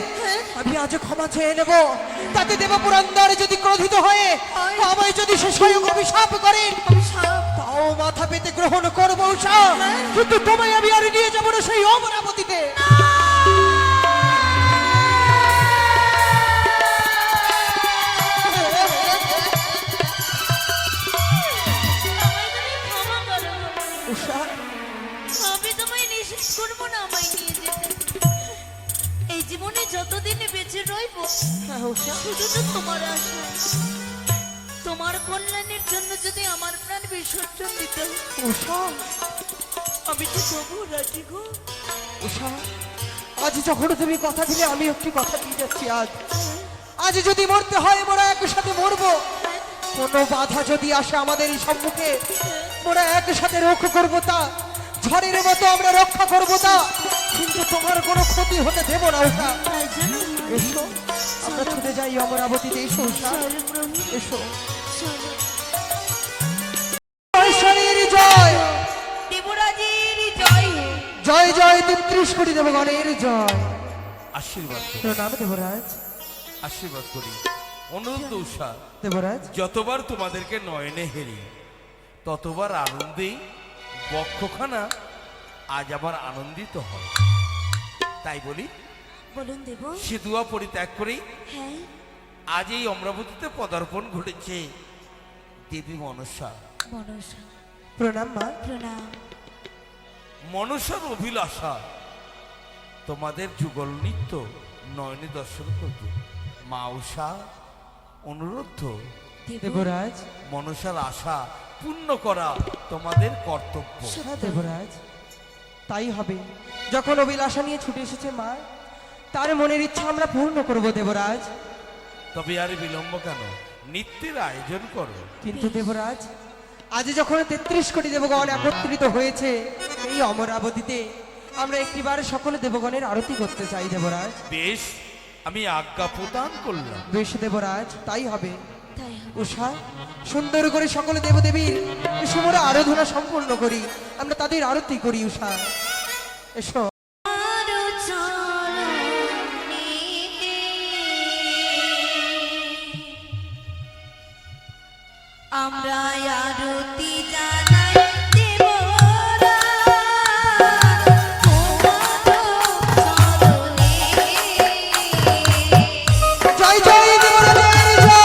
Speaker 3: আমি আজ ক্ষমা চেয়ে নেব। তাতে দেবপুরন্দর যদি ক্রোধিত হয়ে আমায় যদি সে স্বয়ং অভিশাপ করেন,
Speaker 1: অভিশাপ?
Speaker 3: তাও মাথা পেতে গ্রহণ করবো উষা, কিন্তু তোমায় আমি আর নিয়ে যাবো না সেই অমরাবতীতে।
Speaker 1: আমায় তুমি ক্ষমা করো।
Speaker 3: উষা,
Speaker 1: আমি তোমায় নিষেধ করবো না আমায় নিয়ে যেতে। এই জীবনে যতদিন বেঁচে রইব
Speaker 3: হ্যাঁ উষা,
Speaker 1: শুধু তো তোমার আশা। তোমার কল্যাণের জন্য যদি আমার প্রাণ বিসর্জন দিতে হয়,
Speaker 3: উষা,
Speaker 1: আমি তো তবু রাজি গো।
Speaker 3: উষা, আজ যখন তুমি কথা দিলে আমি একটি কথা দিয়ে যাচ্ছি। আজ যদি মরতে হয় মোরা একসাথে মরবো। কোনো বাধা যদি আসে আমাদের এই সম্মুখে, মোরা একসাথে রক্ষা করবো তা, ঝড়ের মতো আমরা রক্ষা করবো তা, কিন্তু তোমার কোনো ক্ষতি হতে দেব না উষা।
Speaker 1: তাই জানো?
Speaker 3: এসো আমরা ছুটে যাই অমরাবতীতে। এসো উষা,
Speaker 1: চলো প্রভু,
Speaker 3: এসো।
Speaker 1: চলো।
Speaker 3: ঈশ্বরের জয়,
Speaker 1: দেবরাজের জয় হোক।
Speaker 3: জয় জয় 33 কোটি দেবগণের জয়।
Speaker 2: আশীর্বাদ করি,
Speaker 3: প্রণাম দেবরাজ।
Speaker 2: আশীর্বাদ করি। অনুরোধ উষা,
Speaker 3: দেবরাজ,
Speaker 2: যতবার তোমাদেরকে নয়নে হেরি ততবার আনন্দেই বক্ষখানা আজ আবার আনন্দিত হয়। তাই বলি,
Speaker 1: বলুন দেব।
Speaker 2: সে দুয়া পরিত্যাগ করেই
Speaker 1: হ্যাঁ,
Speaker 2: আজ এই অমরাবতীতে পদার্পণ ঘটেছে দেবী মনসা।
Speaker 1: মনসা।
Speaker 3: প্রণাম মা।
Speaker 1: প্রণাম।
Speaker 2: মনসার অভিলাষা তোমাদের যুগল নৃত্য নয়নে দর্শন করবে। মা উষা, অনুরোধ,
Speaker 1: দেব।
Speaker 3: দেবরাজ,
Speaker 2: মনসার আশা পূর্ণ করা তোমাদের কর্তব্য।
Speaker 3: হ্যাঁ দেবরাজ, তাই হবে। যখন অভিলাষা নিয়ে ছুটে এসেছে মা, তার মনের ইচ্ছা আমরা পূর্ণ করব দেবরাজ।
Speaker 2: তবে আর বিলম্ব কেন, নৃত্যের আয়োজন করো।
Speaker 3: কিন্তু দেবরাজ, আজ যখন 33 কোটি দেবগণ একত্রিত হয়েছে এই অমরাবতীতে, আমরা একটিবার সকল দেবগণের আরতি করতে চাই দেবরাজ।
Speaker 2: বেশ, আমি আজ্ঞা প্রদান করলাম।
Speaker 3: বেশ দেবরাজ, তাই হবে।
Speaker 1: তাই হবে।
Speaker 3: উষা, সুন্দর করে সকল দেবদেবীর সমরা আরাধনা সম্পূর্ণ করি, আমরা তাদের আরতি করি। উষা, এসো।
Speaker 1: আরো চরণে আমরা আরতি জানাই দেবরা, তোমার চরণে।
Speaker 3: জয় জয় দেবরাজের জয়।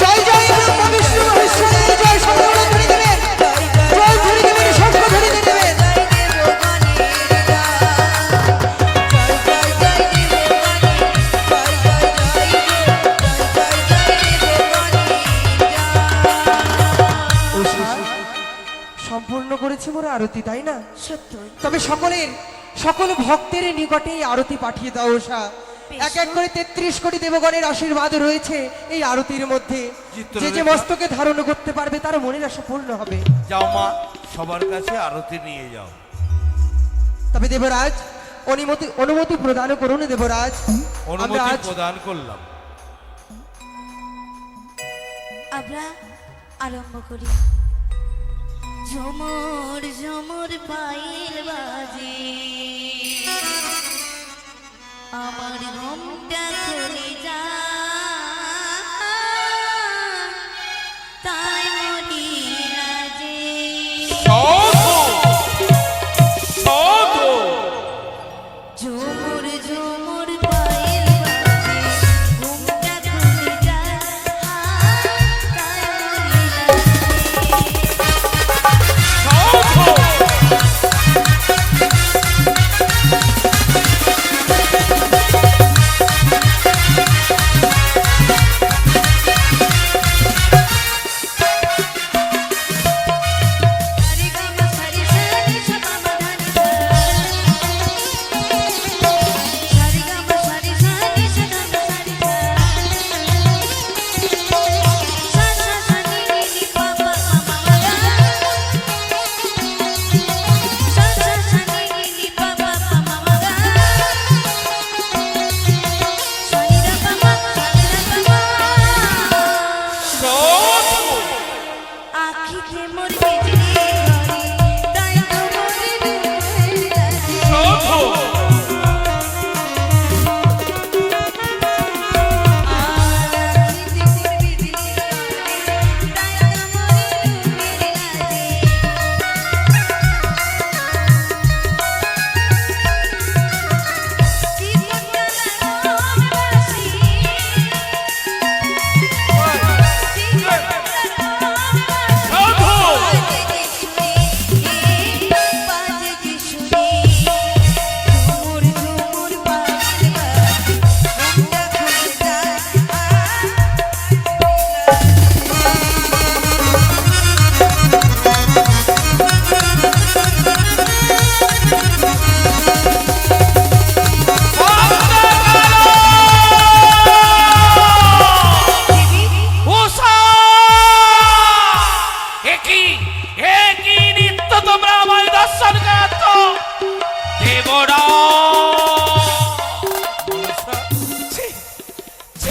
Speaker 3: জয় জয় ব্রহ্মা বিষ্ণু মহেশ্বরের জয়। সকলে ধরে দেবেন, জয় ধরে দেবেন, শঙ্খ ধরে দেবেন। উষা, সম্পূর্ণ করেছি মোরা আরতি, তাই না?
Speaker 1: সত্যই।
Speaker 3: তবে সকল ভক্তের নিকটে এই আরতি পাঠিয়ে দাও উষা। এক এক করে 33 কোটি দেবগণের আশীর্বাদ রয়েছে এই আরতির মধ্যে। যে যে মস্তকে ধারণ করতে পারবে তার মনের আশা পূর্ণ হবে।
Speaker 2: যাও মা, সবার কাছে আরতি নিয়ে যাও।
Speaker 3: তবে দেবরাজ, অনুমতি প্রদান করুন দেবরাজ। আমরা
Speaker 2: অনুমতি
Speaker 3: আজ
Speaker 2: প্রদান করলাম।
Speaker 1: আমরা আরম্ভ করি। ঝুমুর ঝুমুর পায়েল বাজে, আমার ঘুমটা খুলে যায়, তাই মরি লাজে। ঝুমুর ঝুমুর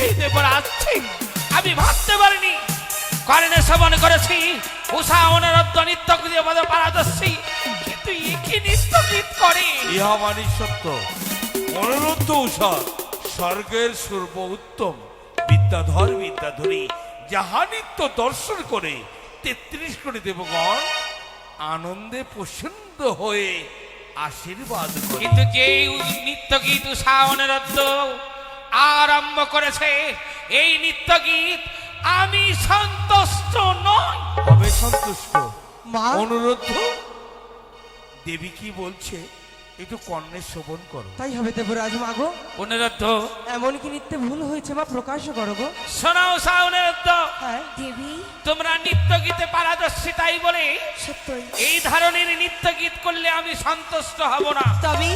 Speaker 5: এই দেবর আসছে আমি ভাবতে পারিনি। কারণে শ্রবণ করেছি উষা অনরদ্দ নৃত্য গীতে পারদর্শী, কিন্তু এ কি নৃত্য গীত করে?
Speaker 6: ইহা মানি সত্য। অনুরুদ্ধ উষা স্বর্গের সর্ব উত্তম বিদ্যাধর বিদ্যাধরী, যাহা নিত্য দর্শন করে 33 কোটি দেবগণ আনন্দে প্রসন্ন হয়ে আশীর্বাদ করে।
Speaker 5: কিন্তু যে নৃত্য গীত উষা অনরদ্দ আরম্ভ করেছে, এই নৃত্য গীত আমি সন্তুষ্ট নই।
Speaker 6: হবে সন্তুষ্ট।
Speaker 3: মা
Speaker 6: অনুরোধ, দেবী কি বলছে একটু কর্ণে শ্রবণ করো।
Speaker 3: তাই হবে দেবরাজ। মাগো
Speaker 5: অনরদ্দ
Speaker 3: এমন কি নিত্যে ভুল হয়েছে মা, প্রকাশ করো গো।
Speaker 5: শোনাও উষা অনরদ্দ,
Speaker 3: হ্যাঁ
Speaker 1: দেবী
Speaker 5: তোমরা নৃত্য গীতে পারদর্শী তাই বলে
Speaker 1: সত্যই।
Speaker 5: এই ধরনের নৃত্য গীত করলে আমি সন্তুষ্ট হব না।
Speaker 1: তবে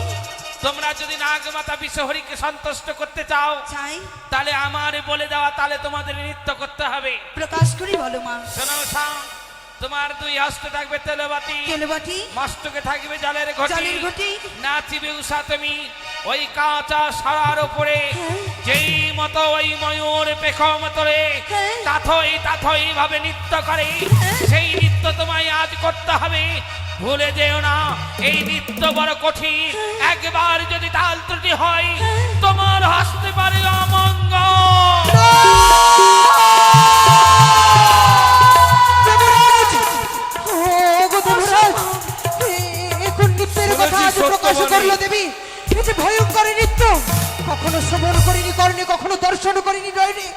Speaker 5: তোমরা যদি নাগমাতা বিশ্বহরীকে সন্তুষ্ট করতে চাও,
Speaker 1: চাই
Speaker 5: তাহলে আমার বলে দেওয়া তাহলে তোমাদের নৃত্য করতে হবে।
Speaker 1: প্রকাশ করি বলো মা।
Speaker 5: শোনো উষা, তোমার 2 হস্তে থাকবে তেলবাতি,
Speaker 1: কেলবাটি
Speaker 5: মস্তকে থাকবে জলের
Speaker 1: জলের
Speaker 5: ঘটি,
Speaker 1: ঘটি।
Speaker 5: নাচিবে উষা তুমি ওই কাঁচা সারার উপরে,
Speaker 1: হ্যাঁ।
Speaker 5: যেই মতো ওই ময়ূর পেখম তোলে
Speaker 1: হ্যাঁ।
Speaker 5: তাথই ভাবে নৃত্য করে, সেই নৃত্য তোমায় আজ করতে হবে। ভুলে যেও না এই নৃত্য বড় কঠিন, একবার যদি তাল ত্রুটি হয় তোমার হাসতে পারে অমঙ্গল।
Speaker 3: দেবরাজ! ও গো দেবরাজ! এখন নৃত্যের কথা আজ
Speaker 6: সত্য
Speaker 3: প্রকাশ
Speaker 6: বলে।
Speaker 3: করলো দেবী। এই যে ভয়ঙ্কর নৃত্য, কখনো শ্রবণ করিনি কর্ণে, কখনো দর্শন করিনি নয়নে,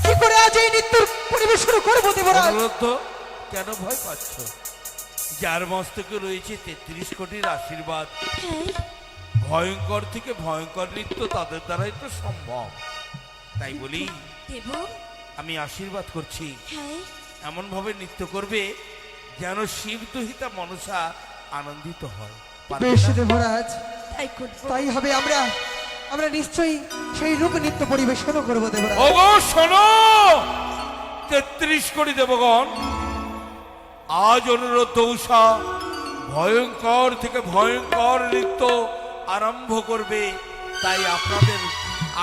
Speaker 3: কি করে আজ এই নৃত্য পরিবেশন করবো দেবরাজ?
Speaker 6: অনুরোধ, কেন ভয় পাচ্ছ? যার মস্তকে রয়েছে 33 কোটির আশীর্বাদ, ভয়ঙ্কর থেকে ভয়ঙ্কর নৃত্য তাদের দ্বারাই তো সম্ভব। তাই বলি
Speaker 1: দেব
Speaker 6: আমি আশীর্বাদ করছি,
Speaker 1: হ্যাঁ
Speaker 6: এমন ভাবে নৃত্য করবে যেন শিব দুহিতা মনসা আনন্দিত হয়। পারবে
Speaker 3: বেশ
Speaker 6: না?
Speaker 3: দেবরাজ,
Speaker 1: তাই করবো।
Speaker 3: তাই হবে। আমরা নিশ্চয়ই সেই রূপ নৃত্য পরিবেশনও করবো দেবরাজ।
Speaker 6: ওগো শোনো 33 কোটি দেবগণ, আজ অনুরোধ উষা ভয়ঙ্কর থেকে ভয়ঙ্কর নৃত্য আরম্ভ করবে, তাই আপনাদের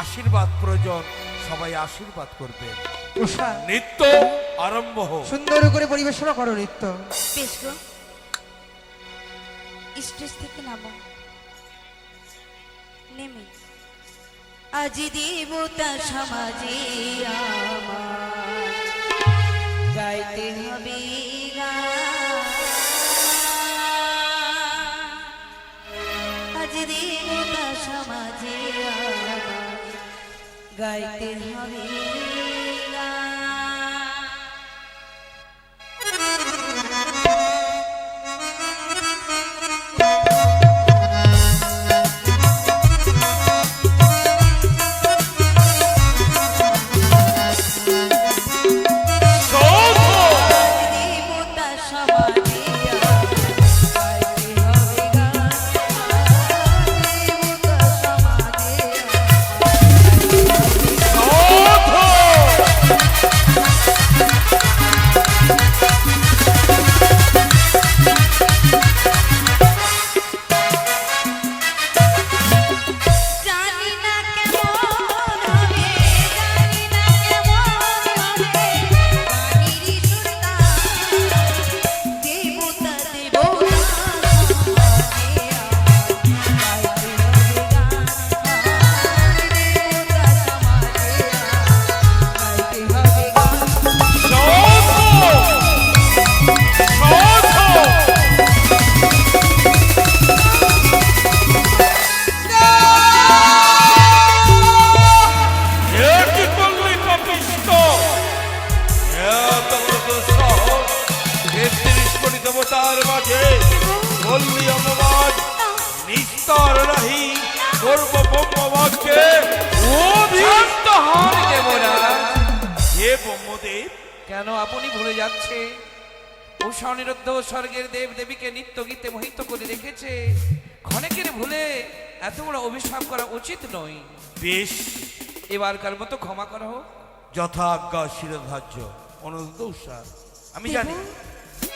Speaker 6: আশীর্বাদ প্রয়োজন, সবাই আশীর্বাদ করবেন।
Speaker 3: উষা,
Speaker 6: নৃত্য আরম্ভ হোক।
Speaker 3: সুন্দর করে পরিবেশনা করো নৃত্য।
Speaker 1: বেশ গো, স্টেজ থেকে নামো। নেমে আজি দেবতা সমাজে আমার গাইতে হবে গান। আজি দেবতা সমাজে আমার গাইতে হবে গান। দেবতা সমাজে গাইতে হবে গান। দেবতা সমাজে জানি না কেমন হবে, জানি না কেমন হবে গানিরি সুরতা। দেবতা দেবতা সমাজে গাইতে হবে গান। দেবতা সমাজে গাইতে হবে গান।
Speaker 6: কি করলি পাপিষ্ঠ? এত বড় দুঃসাহস, 33 কোটি দেবতার মাঝে বললি অপবাদ, নিস্তার নাহি করব ব্রহ্মবাক্যে
Speaker 5: শান্ত হন দেবরাজ।
Speaker 6: হে ব্রহ্মদেব,
Speaker 5: কেন আপনি ভুলে যাচ্ছে উষা অনিরুদ্ধ স্বর্গের দেব দেবীকে নিত্য গীতে মোহিত করে রেখেছে? ক্ষণেকের ভুলে এত বড় অভিশাপ করা উচিত নয়।
Speaker 6: বেশ,
Speaker 5: এবারকার মতো ক্ষমা করা হোক।
Speaker 6: যথা আজ্ঞা শিরোধার্য। অনুরোধ উষা, আমি জানি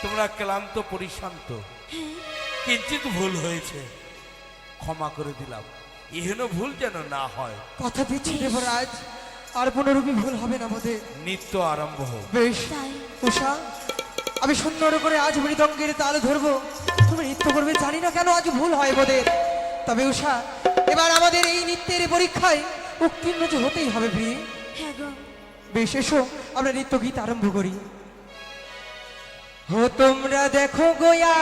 Speaker 6: তোমরা ক্লান্ত পরিশান্ত, কিঞ্চিত ভুল হয়েছে, ক্ষমা করে দিলাম। এহেন ভুল যেন না হয়।
Speaker 3: কথা দিচ্ছি দেবরাজ, আর পুনরূপী ভুল হবে না বোধে।
Speaker 6: নৃত্য আরম্ভ হোক।
Speaker 3: বেশ
Speaker 1: তাই
Speaker 3: উষা, আমি সুন্দর করে আজ মৃদঙ্গের তাল ধরবো, তুমি নৃত্য করবে। জানি না কেন আজ ভুল হয় বোধের। তবে উষা, এবার আমাদের এই নৃত্যের পরীক্ষায় উত্তীর্ণ যে হতেই হবে প্রিয়।
Speaker 1: হ্যাঁ গো।
Speaker 3: বেশ, এসো আমরা নৃত্য গীত আরম্ভ করি। হো তোমরা দেখো গোয়া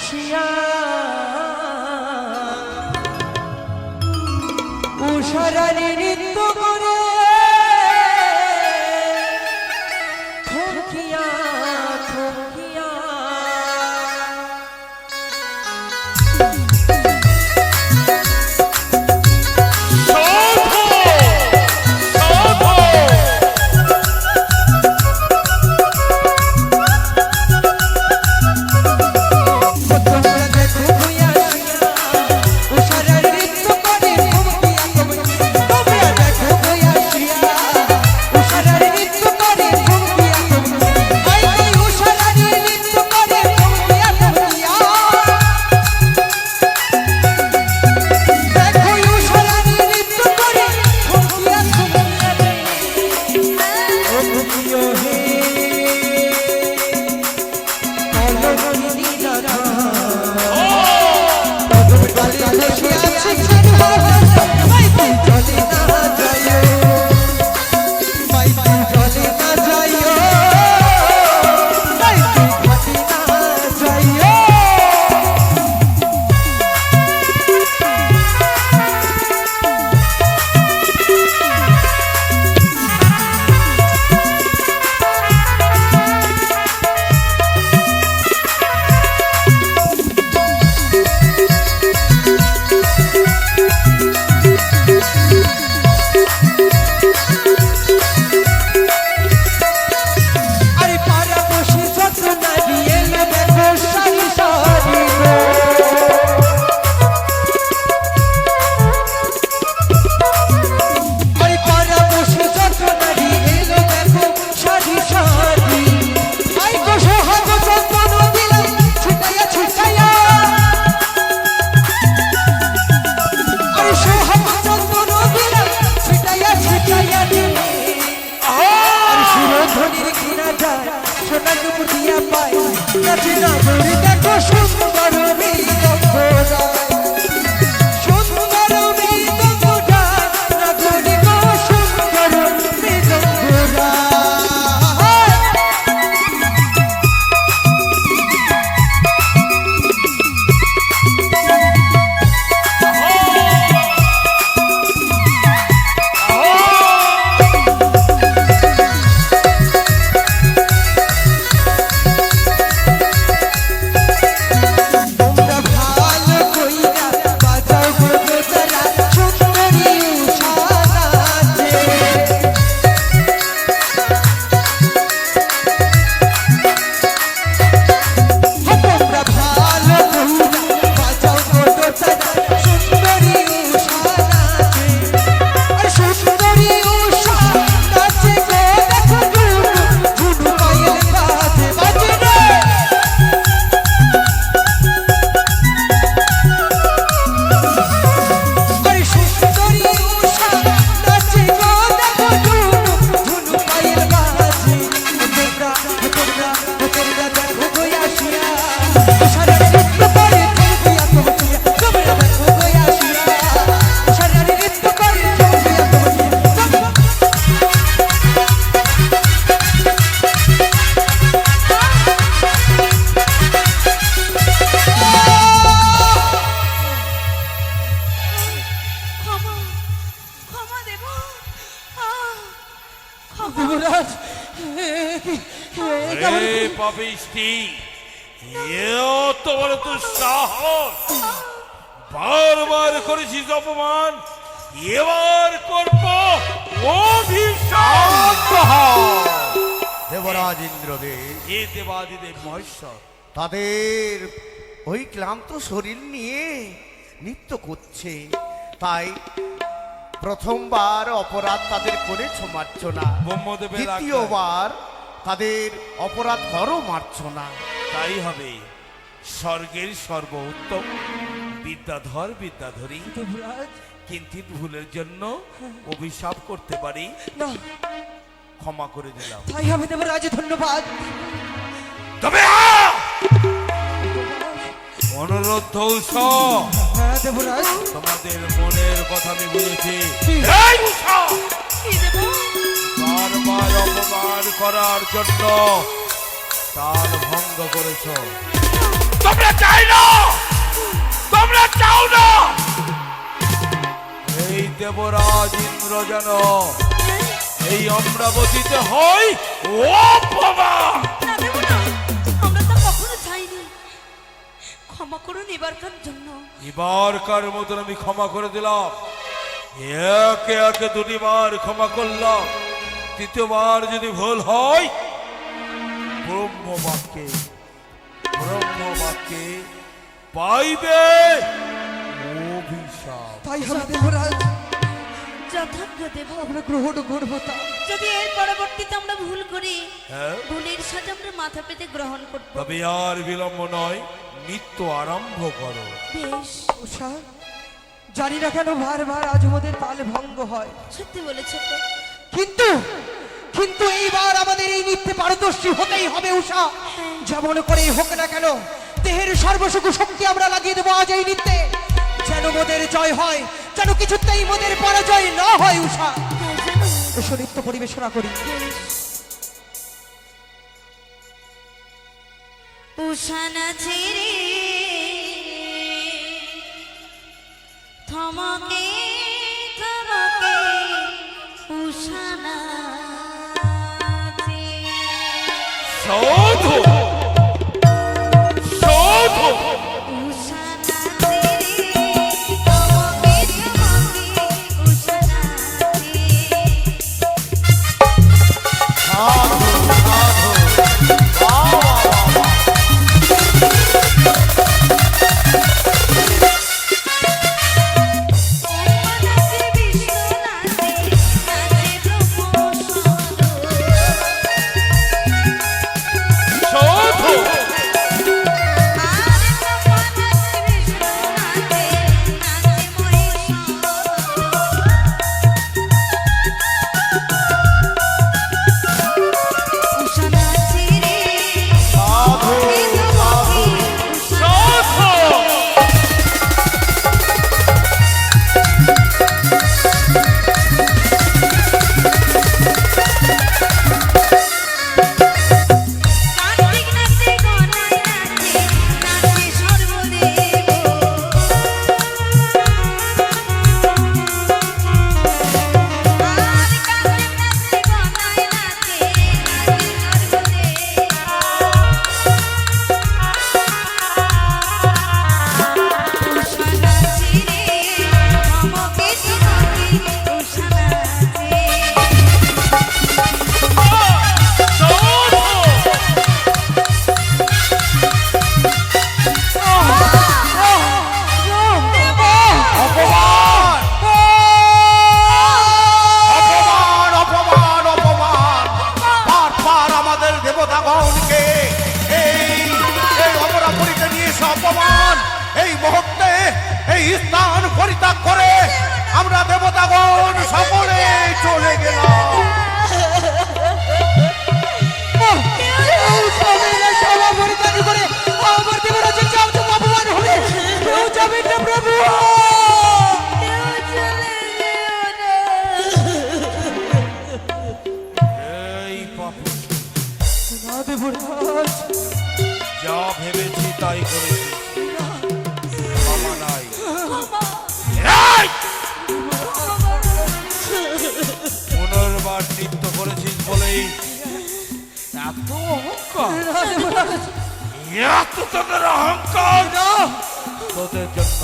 Speaker 3: শিয়া উষারানী নৃত্য করে থমকিয়া থমকিয়া। তোমরা দেখো গোয়া শিয়া উষারানী নৃত্য করে থমকিয়া থমকিয়া। তোমরা দেখো গোয়া শিয়া উষারানী নৃত্য করে থমকিয়া থমকিয়া। ওই উষারানী নৃত্য করে থমকিয়া থমকিয়া। দেখো উষারানী নৃত্য করে থমকিয়া থমকিয়া। ও প্রিয় হে কলরবী রাধা পদম তলে বসে আছে ছাড়া মাইতি চলে না যাইও, মাইতি চলে না যাইও, মাইতি ঘাটে না যাইও। আরে পাড়া বসে যত নারী এলো দেখো সারি সারি গো। আরে পাড়া বসে যত নারী এলো দেখো সারি সারি। আই গো সোহাগ চন্দন দিলাম ছুটাইয়া ছুটাইয়া। আরে সোহাগ চন্দন দিলাম ছুটাইয়া ছুটাইয়া দিলে। আর সুরধ্বনির কিনা যায় সোনা দুপুর দিয়া পায় নাচে না গৌরী দেখো সুন্দর মৃদঙ্গ রায়। সুন্দর মৃদঙ্গ রায় না গৌরী গো সুন্দর মৃদঙ্গ রায়। তোমরা ভালো কইরা বাজাও গো তারা সুন্দরী উষা নাচে। তোমরা ভালো কইরা বাজাও গো তারা সুন্দরী উষা নাচে। আর সুন্দরী উষা নাচে গো দেখো ঝুনু ঝুনু পায়ের বাজে বাজে রে। আরে সুন্দরী উষা নাচে গো দেখো ঝুনু পায়ের বাজে। তোমরা দেখো গোয়া শিয়া উষারানী নৃত্য করে থমকিয়া থমকিয়া। তোমরা দেখো গোয়া শিয়া উষারানী নৃত্য করে থমকিয়া থমকিয়া।
Speaker 1: ক্ষমা ক্ষমা দেব। ক্ষমা।
Speaker 3: যুবরাজ,
Speaker 6: রে পাপিষ্টি, এত বড় তো সাহস! বারবার করেছিস অপমান, এবার করব অভিশাপ।
Speaker 7: দেবরাজ ইন্দ্রদেব
Speaker 6: এ দেবাদিদেব মহেশ্বর,
Speaker 7: তাদের ওই ক্লান্ত শরীর নিয়ে নৃত্য করছে, তাই প্রথমবার অপরাধ তাদের করেছ মারছ না,
Speaker 6: ব্রহ্মদেবের আজ্ঞায়।
Speaker 7: দ্বিতীয়বার তাদের অপরাধ করো মারছ না।
Speaker 6: তাই হবে। স্বর্গের সর্বোত্তম বিদ্যাধর বিদ্যাধরী,
Speaker 3: দেবরাজ
Speaker 6: কিন্তু ভুলের জন্য অভিশাপ করতে পারি,
Speaker 3: না,
Speaker 6: ক্ষমা করে দিলাম।
Speaker 3: তাই হবে দেবরাজ, ধন্যবাদ।
Speaker 6: তবে অনুরোধ উষা,
Speaker 3: হ্যাঁ দেবরাজ,
Speaker 6: তোমাদের মনের কথা আমি বুঝেছি।
Speaker 3: কি?
Speaker 6: এই উষা,
Speaker 1: কি দেব?
Speaker 6: বারবার অপমান করার জন্য তাল ভঙ্গ করেছ। তোমরা চাই না, তোমরা চাও না এই দেবরাজ ইন্দ্র যেন এই অমরাবতীতে হয় অপমান।
Speaker 1: না দেব না, আমরা তো কখনো চাইনি। ক্ষমা করুন এবারকার জন্য।
Speaker 6: এবারকার মতন আমি ক্ষমা করে দিলাম। একে একে দুটিবার ক্ষমা করলাম, তৃতীয়বার যদি ভুল হয় ব্রহ্মবাক্যে পাইবে অভিশাপ।
Speaker 3: তাই হবে দেবরাজ,
Speaker 1: যথাজ্ঞ দেব।
Speaker 3: আমরা গ্রহণ করবো তা।
Speaker 1: যদি এর পরবর্তীতে আমরা ভুল করি,
Speaker 6: হ্যাঁ,
Speaker 1: ভুলের সাথে আমরা মাথা পেতে গ্রহণ করব।
Speaker 6: তবে আর বিলম্ব নয়, নৃত্য আরম্ভ করো।
Speaker 1: বেশ,
Speaker 3: উষা, জানি না কেন বারবার আজ আমাদের তাল ভঙ্গ হয়,
Speaker 1: সত্যি বলেছো তো।
Speaker 3: কিন্তু কিন্তু এইবার আমাদের এই নৃত্যে পারদর্শী হতেই হবে উষা। যেমন করেই হোক না কেন, দেহের সর্বসুখ শক্তি আমরা লাগিয়ে দেবো আজ এই নৃত্যে, যেন মোদের জয় হয়, যেন কিছুতেই মোদের পরাজয় না হয়। উষা,
Speaker 1: হ্যাঁ, জানো,
Speaker 3: এসো নৃত্য পরিবেশনা করি।
Speaker 1: উষানা ছেড়ে থমকে থমকে উষানা
Speaker 6: সাধু সাধু
Speaker 1: উষানা ছেড়ে থমকে থমকে উষানা
Speaker 7: সাধু সাধু, বাহ, বাহ, বাহ, বাহ।
Speaker 6: সাধু
Speaker 7: সাধু সাধু,
Speaker 6: সাধু
Speaker 7: অপমান অপমান অপমান, বারবার আমাদের দেবতাগণকে এই এই অমরাপুরীতে নিয়ে এসে অপমান। এই মুহূর্তে এই স্থান পরিত্যাগ করে আমরা দেবতাগণ সকলে চলে গেলাম।
Speaker 3: সভা পরিত্যাগ করে আমার দেবরাজের চাপ তো অপমান হবে, কেউ যাবেন না প্রভু।
Speaker 6: এই পাপী,
Speaker 3: না দেবরাজ,
Speaker 6: যা ভেবেছি তাই করেছি, ক্ষমা নাই। এই! পুনর্বার নৃত্য করেছিস বলেই এত অহংকার,
Speaker 3: না দেবরাজ,
Speaker 6: এত তোদের অহংকার
Speaker 3: না।
Speaker 6: তোদের জন্য,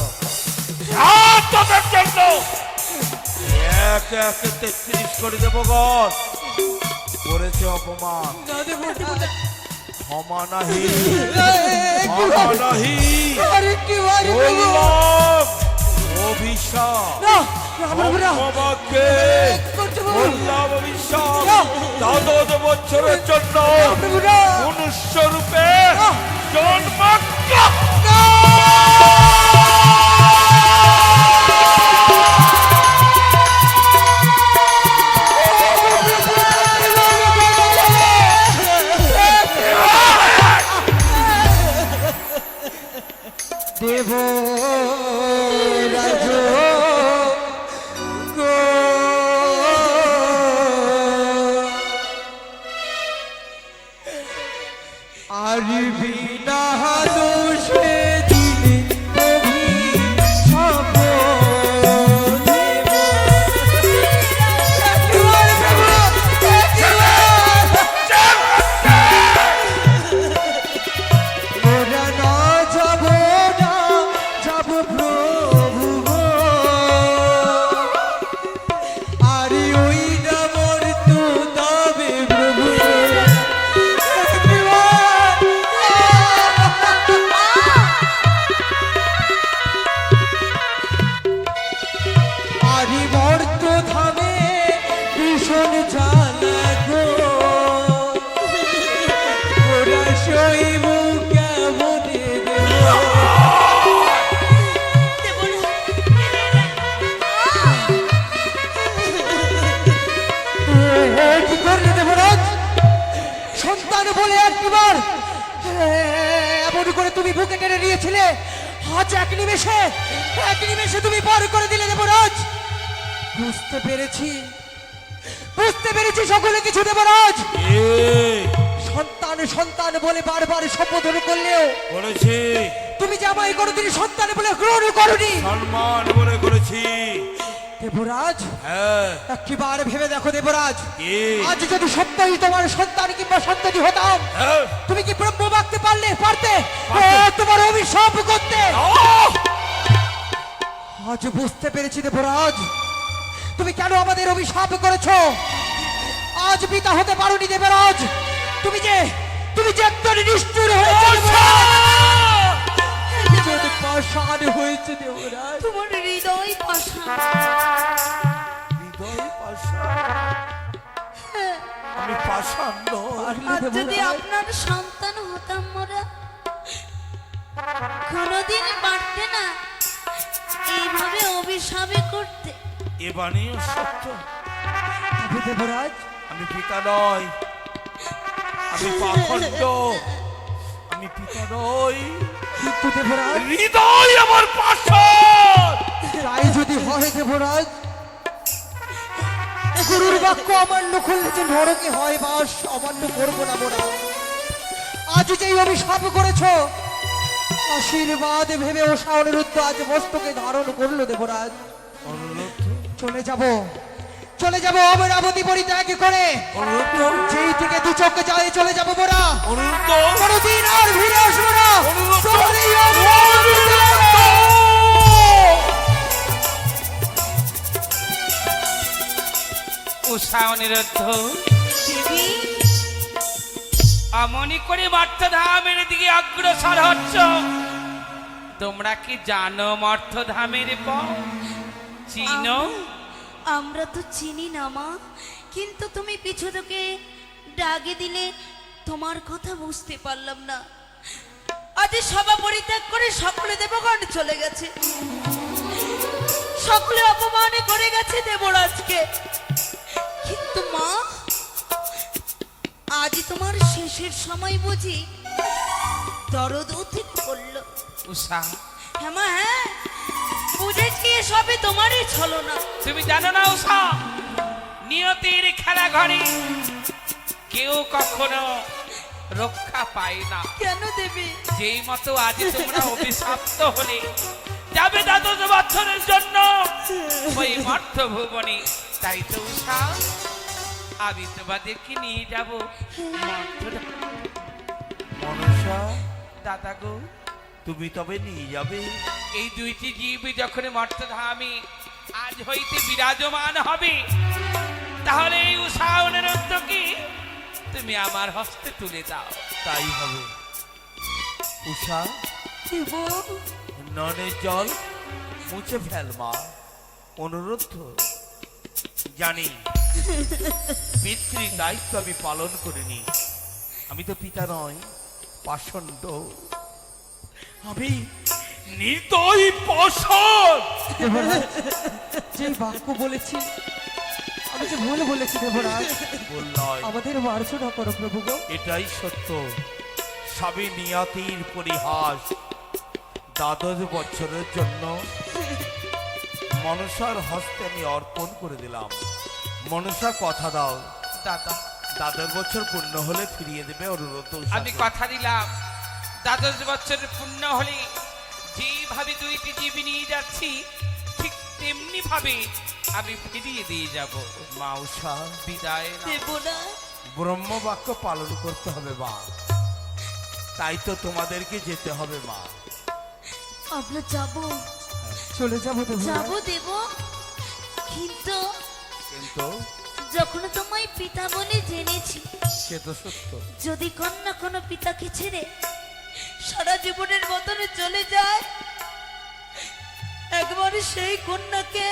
Speaker 6: সব তোদের জন্য। একে একে 33 করে দেবো গণ করেছে অপমান,
Speaker 3: না দেবরাজ,
Speaker 6: ক্ষমা নাহি,
Speaker 3: একটু
Speaker 6: ক্ষমা নাহি।
Speaker 3: আরেকটি বারে প্রভু।
Speaker 6: বললাম অভিশাপ,
Speaker 3: না, না প্রভুরা,
Speaker 6: অপবাদকে
Speaker 3: করতে বলুন।
Speaker 6: বললাম অভিশাপ। দ্বাদশ বছরের জন্য
Speaker 3: প্রভুরা,
Speaker 6: মনুষ্য রূপে
Speaker 3: না।
Speaker 6: জন্ম
Speaker 3: না। আরে ওই নামর তো তবে প্রভু আরে মর্ত ধামে ভীষণ জ্বালা গো ওরা শৈব কেমনে দেব কি করলে দেবরাজ? সন্তান বলে একবার এমন করে তুমি বুকে টেনে নিয়েছিলে, আজ এক নিমেষে তুমি পার করে দিলে দেবরাজ। বুঝতে পেরেছি সকলে কিছু দেবরাজ। সন্তান সন্তান বলে বারবার সম্বোধন করলেও
Speaker 6: করেছি,
Speaker 3: তুমি যে আমায় কোনোদিন সন্তান বলে গ্রহণ করনি
Speaker 6: সম্মান বলে করেছি।
Speaker 3: দেবরাজ
Speaker 6: হ্যাঁ,
Speaker 3: একবার ভেবে দেখো দেবরাজ,
Speaker 6: কি?
Speaker 3: আজ যদি সত্যই তোমার সন্তান কিংবা সন্তানি হতাম,
Speaker 6: হ্যাঁ।
Speaker 3: তুমি কি ব্রহ্ম বাঁকতে পারতে তোমার অভিশাপ করতে? আজ বুঝতে পেরেছি দেবরাজ, তুমি কেন আমাদের অভিশাপ করেছো। আজ পিতা হতে পারোনি দেবরাজ, তুমি যে একদম নিষ্ঠুর হয়েছে, পাষাণ হয়েছে দেবরাজ।
Speaker 1: তোমার হৃদয় পাষাণ।
Speaker 6: হৃদয় পাষাণ। আমি পাষাণ নই।
Speaker 1: আর যদি আপনার সন্তান হতাম মোরা, কোনোদিন পারতে না এইভাবে অভিশাপে করতে।
Speaker 6: এ বাণীও সত্য।
Speaker 3: তবে দেবরাজ
Speaker 6: আমি পিতা নই, আমি পাখণ্ড, আমি পিতা নই।
Speaker 3: কিন্তু দেবরাজ
Speaker 6: হৃদয় আমার পাষাণ।
Speaker 3: তাই যদি হয় দেবরাজ, গুরুর বাক্য অমান্য করলে যে নরকে হয় বাস, অমান্য করবো না মোরা। আজ যেই অভিশাপ করেছ, আশীর্বাদ ভেবে ওষা অনিরুদ্ধ আজ মস্তকে ধারণ করলো দেবরাজ। চলে যাব অমরাবতী পরিত্যাগ করে, যেই থেকে দু চোখে যায় চলে যাব মোরা। কোনদিন আর ফিরে আসবো না। তোমার এই অমরাবতীতে।
Speaker 5: উষা অনিরুদ্ধ
Speaker 1: দেবী,
Speaker 5: অমনি করে মর্তধামের দিকে অগ্রসর হচ্ছ। তোমরা কি জানো মর্তধামের পথ? চিনো?
Speaker 1: আমরা তো চিনি না মা, কিন্তু তুমি পিছু থেকে ডাকে দিলে তোমার কথা বুঝতে পারলাম না। আজ সভা পরিত্যাগ করে সকলে দেবগণ চলে গেছে, সকলে অপমানে করে গেছে দেবরাজকে। কিন্তু মা, আজ তোমার শেষের সময় বুঝি দরদ অধিক করলো।
Speaker 5: উষা,
Speaker 1: হ্যাঁ মা, হ্যাঁ বুঝেছি, সবে তোমারই ছলনা।
Speaker 5: তুমি জানো না উষা, নিয়তির খেলা ঘরে কেউ কখনো রক্ষা পায় না।
Speaker 1: কেন দেবী?
Speaker 5: যেই মতো আজ তোমরা অভিশপ্ত হলে যাবে 12 বছরের জন্য ওই মর্ত ভুবনে, তাই তো উষা আমি তোমাদেরকে নিয়ে যাবো
Speaker 6: মনসা,
Speaker 5: দাদা গো।
Speaker 6: তুমি তবে নিয়ে যাবে?
Speaker 5: এই দুইটি জীব যখন মর্তধামে আজ হইতে বিরাজমান হবে, তাহলে এই উষা অনিরুদ্ধকে তুমি আমার হস্তে তুলে দাও।
Speaker 6: তাই হবে। উষা,
Speaker 1: দেব,
Speaker 6: ননের জল মুছে ফেল মা। অনুরোধ জানি পিতৃ দায়িত্ব আমি পালন করিনি। আমি তো পিতা নয়, পাষণ্ড। আমি নির্দয় পাষাণ।
Speaker 3: যে বাক্য বলেছি, আমি যে ভুল বলেছি দেবরাজ,
Speaker 6: ভুল নয়,
Speaker 3: আমাদের মার্জনা করো প্রভু গো।
Speaker 6: এটাই সত্য। সবই নিয়তির পরিহাস। 12 বছরের জন্য মনসার হস্তে আমি অর্পণ করে দিলাম। মনসা কথা দাও,
Speaker 5: দাদা
Speaker 6: 12 বছর পূর্ণ হলে ফিরিয়ে দেবে অনুরোধ।
Speaker 5: আমি কথা দিলাম 12 বছর পূর্ণ হলে যেভাবে দুইটি জীব নিয়ে যাচ্ছি ঠিক তেমনি ভাবে আমি ফিরিয়ে দিয়ে যাব।
Speaker 6: মা উষা,
Speaker 5: বিদায় নাও।
Speaker 1: দেব না।
Speaker 6: ব্রহ্ম বাক্য পালন করতে হবে মা, তাই তো তোমাদেরকে যেতে হবে মা।
Speaker 1: আমরা যাব,
Speaker 3: চলে যাবো দেবরাজ।
Speaker 1: যাব দেব, কিন্তু
Speaker 6: কিন্তু
Speaker 1: যখন তোমায় পিতা বলে জেনেছি,
Speaker 6: সে তো সত্য।
Speaker 1: যদি কন্যা কোনো পিতাকে ছেড়ে সারা জীবনের মতনে চলে যায়, একবার সেই কন্যাকে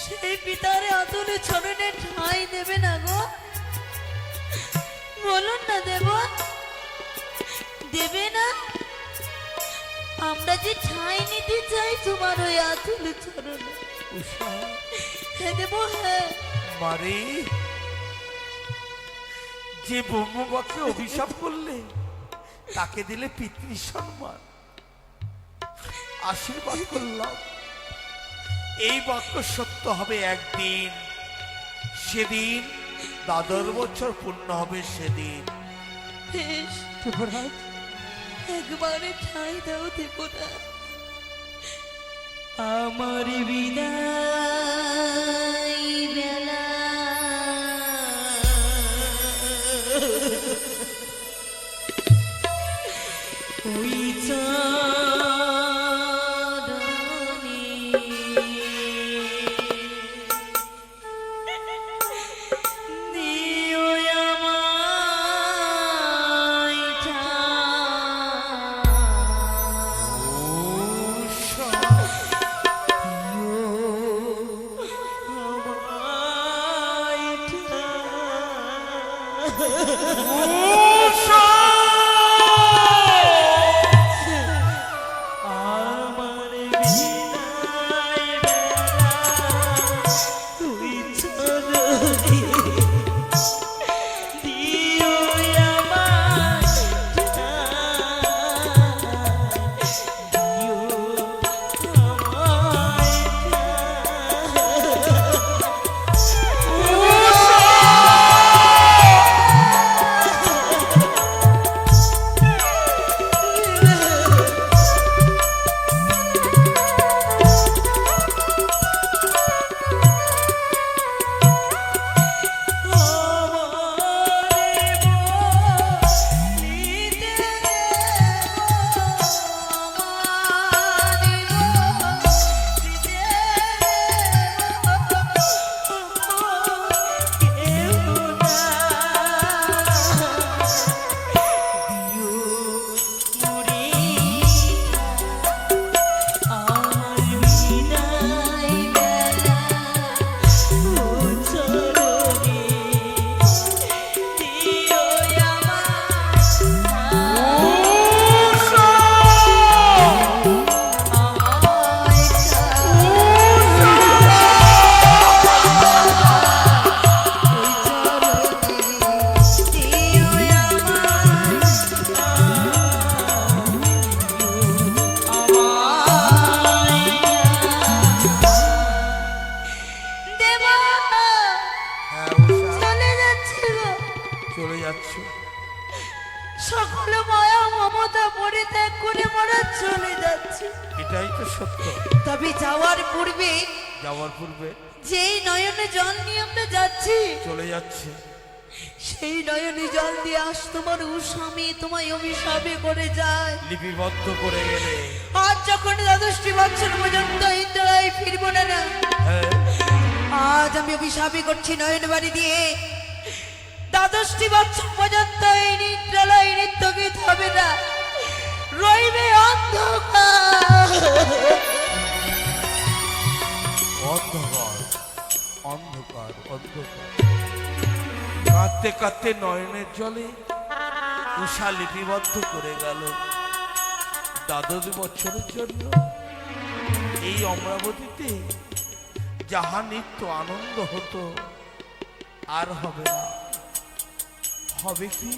Speaker 1: সেই পিতার আদরে চরণে ঠাঁই দেবে না গো? বলুন না দেব, দেবে না? আমরা যে ঠাঁই নিতে চাই তোমার ওই আতুল চরণে।
Speaker 6: উষা,
Speaker 1: হ্যাঁ দেব, হ্যাঁ।
Speaker 6: মারে, যে ব্রহ্মবাক্যে অভিশাপ করলে তাকে দিলে পিতৃ সম্মান, আশীর্বাদ করলাম এই বাক্য সত্য হবে একদিন। সেদিন 12 বছর পূর্ণ হবে সেদিন।
Speaker 1: বেশ,
Speaker 3: দেবরাজ,
Speaker 1: একবারে ঠাঁই দাও দেবরাজ। আমার বিদায় বেলা ওই চরণে দিও আমায় ঠাঁই।
Speaker 6: উষা, উষা! চলে যাচ্ছ?
Speaker 1: সকল মায়া মমতা পরিত্যাগ করে মোরা চলে যাচ্ছে।
Speaker 6: এটাই তো সত্য।
Speaker 1: তবে যাওয়ার পূর্বে যেই নয়নে জল নিয়ে আমরা যাচ্ছি,
Speaker 6: চলে যাচ্ছে,
Speaker 1: সেই নয়নে জল দিয়ে আস তোমার স্বামী তোমায় অভিশাপে করে যায়,
Speaker 6: লিপিবদ্ধ করে গেলে।
Speaker 1: আজ যখন 12টি বছর পর্যন্ত ইন্দ্রায় ফিরবো না,
Speaker 6: হ্যাঁ,
Speaker 1: আজ আমি অভিশাপে করছি নয়ন বাড়ি দিয়ে 12টি বছর পর্যন্ত এই নিদ্রালয় নৃত্য গীত হবে না, রইবে অন্ধকার।
Speaker 6: অন্ধকার, অন্ধকার, অন্ধকার। কাঁদতে কাঁদতে নয়নের জলে উষা লিপিবদ্ধ করে গেল 12 বছরের জন্য এই অমরাবতীতে যাহা নিত্য আনন্দ হতো আর হবে না, হবে কি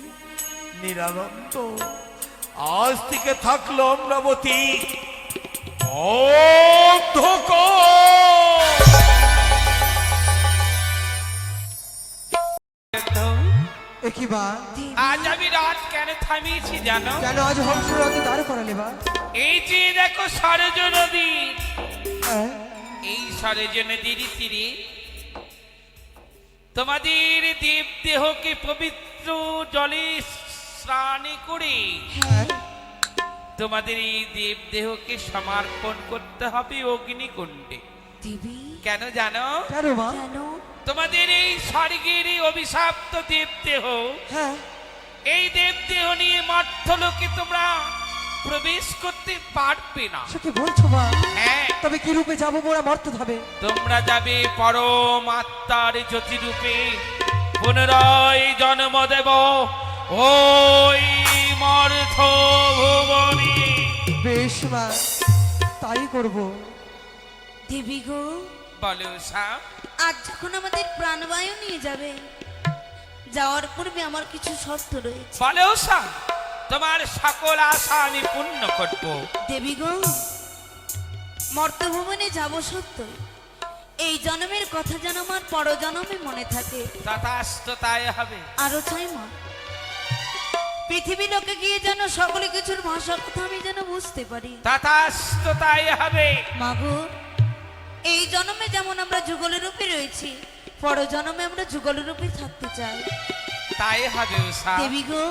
Speaker 6: নিরানন্দ। আজ থেকে থাকলো অমরাবতী অন্ধকার।
Speaker 3: একই বা
Speaker 5: আজ আমি রাত কেন থামিয়েছি জানো?
Speaker 3: কেন আজ হংসরাতে দাঁড় করালে বা?
Speaker 5: এই যে দেখো সরজ নদী,
Speaker 3: হ্যাঁ?
Speaker 5: এই সরজ নদীর তীরে তোমাদের দেব দেহকে পবিত্র জলে স্নান করে
Speaker 3: হ্যাঁ?
Speaker 5: তোমাদের এই দেব দেহকে সমর্পণ করতে হবে অগ্নিকুণ্ডে।
Speaker 1: দেবী
Speaker 5: কেন জানো?
Speaker 3: কেন মা?
Speaker 1: কেন?
Speaker 5: তোমাদের এই স্বর্গের এই অভিশপ্ত দেবদেহ,
Speaker 3: হ্যাঁ,
Speaker 5: এই দেবদেহ নিয়ে মর্ত্যলোকে তোমরা প্রবেশ করতে পারবে না।
Speaker 3: সে কি বলছো মা?
Speaker 5: হ্যাঁ,
Speaker 3: তবে কি রূপে যাবো মোরা মর্ত ধাবে?
Speaker 5: তোমরা যাবে পরম আত্মার জ্যোতি রূপে, পুনরায় জন্ম দেব ওই মর্থ ভুবনে।
Speaker 3: বেশ মা, তাই করব।
Speaker 1: দেবী গো,
Speaker 5: বলো উষা।
Speaker 1: আজ যখন আমাদের প্রাণবায়ু নিয়ে যাবে, যাওয়ার পূর্বে আমার কিছু শর্ত রয়েছে।
Speaker 5: বলো উষা, তোমার সকল আশা আমি পূর্ণ করব।
Speaker 1: দেবী গো, মর্তভুবনে যাব সত্য, এই জন্মের কথা যেন আমার পরজন্মে মনে থাকে।
Speaker 5: তথাস্তু তাই হবে।
Speaker 1: আরো চাই মা, পৃথিবী লোকে গিয়ে যেন সকলে কিছুর ভাষা কথা আমি যেন বুঝতে পারি।
Speaker 5: তথাস্তু তাই হবে।
Speaker 1: মাগো, এই জন্মে যেমন আমরা যুগলের রূপে রয়েছি, পরজন্মে আমরা যুগলের রূপে থাকতে চাই।
Speaker 5: তাই হবে উষা।
Speaker 1: দেবী গো,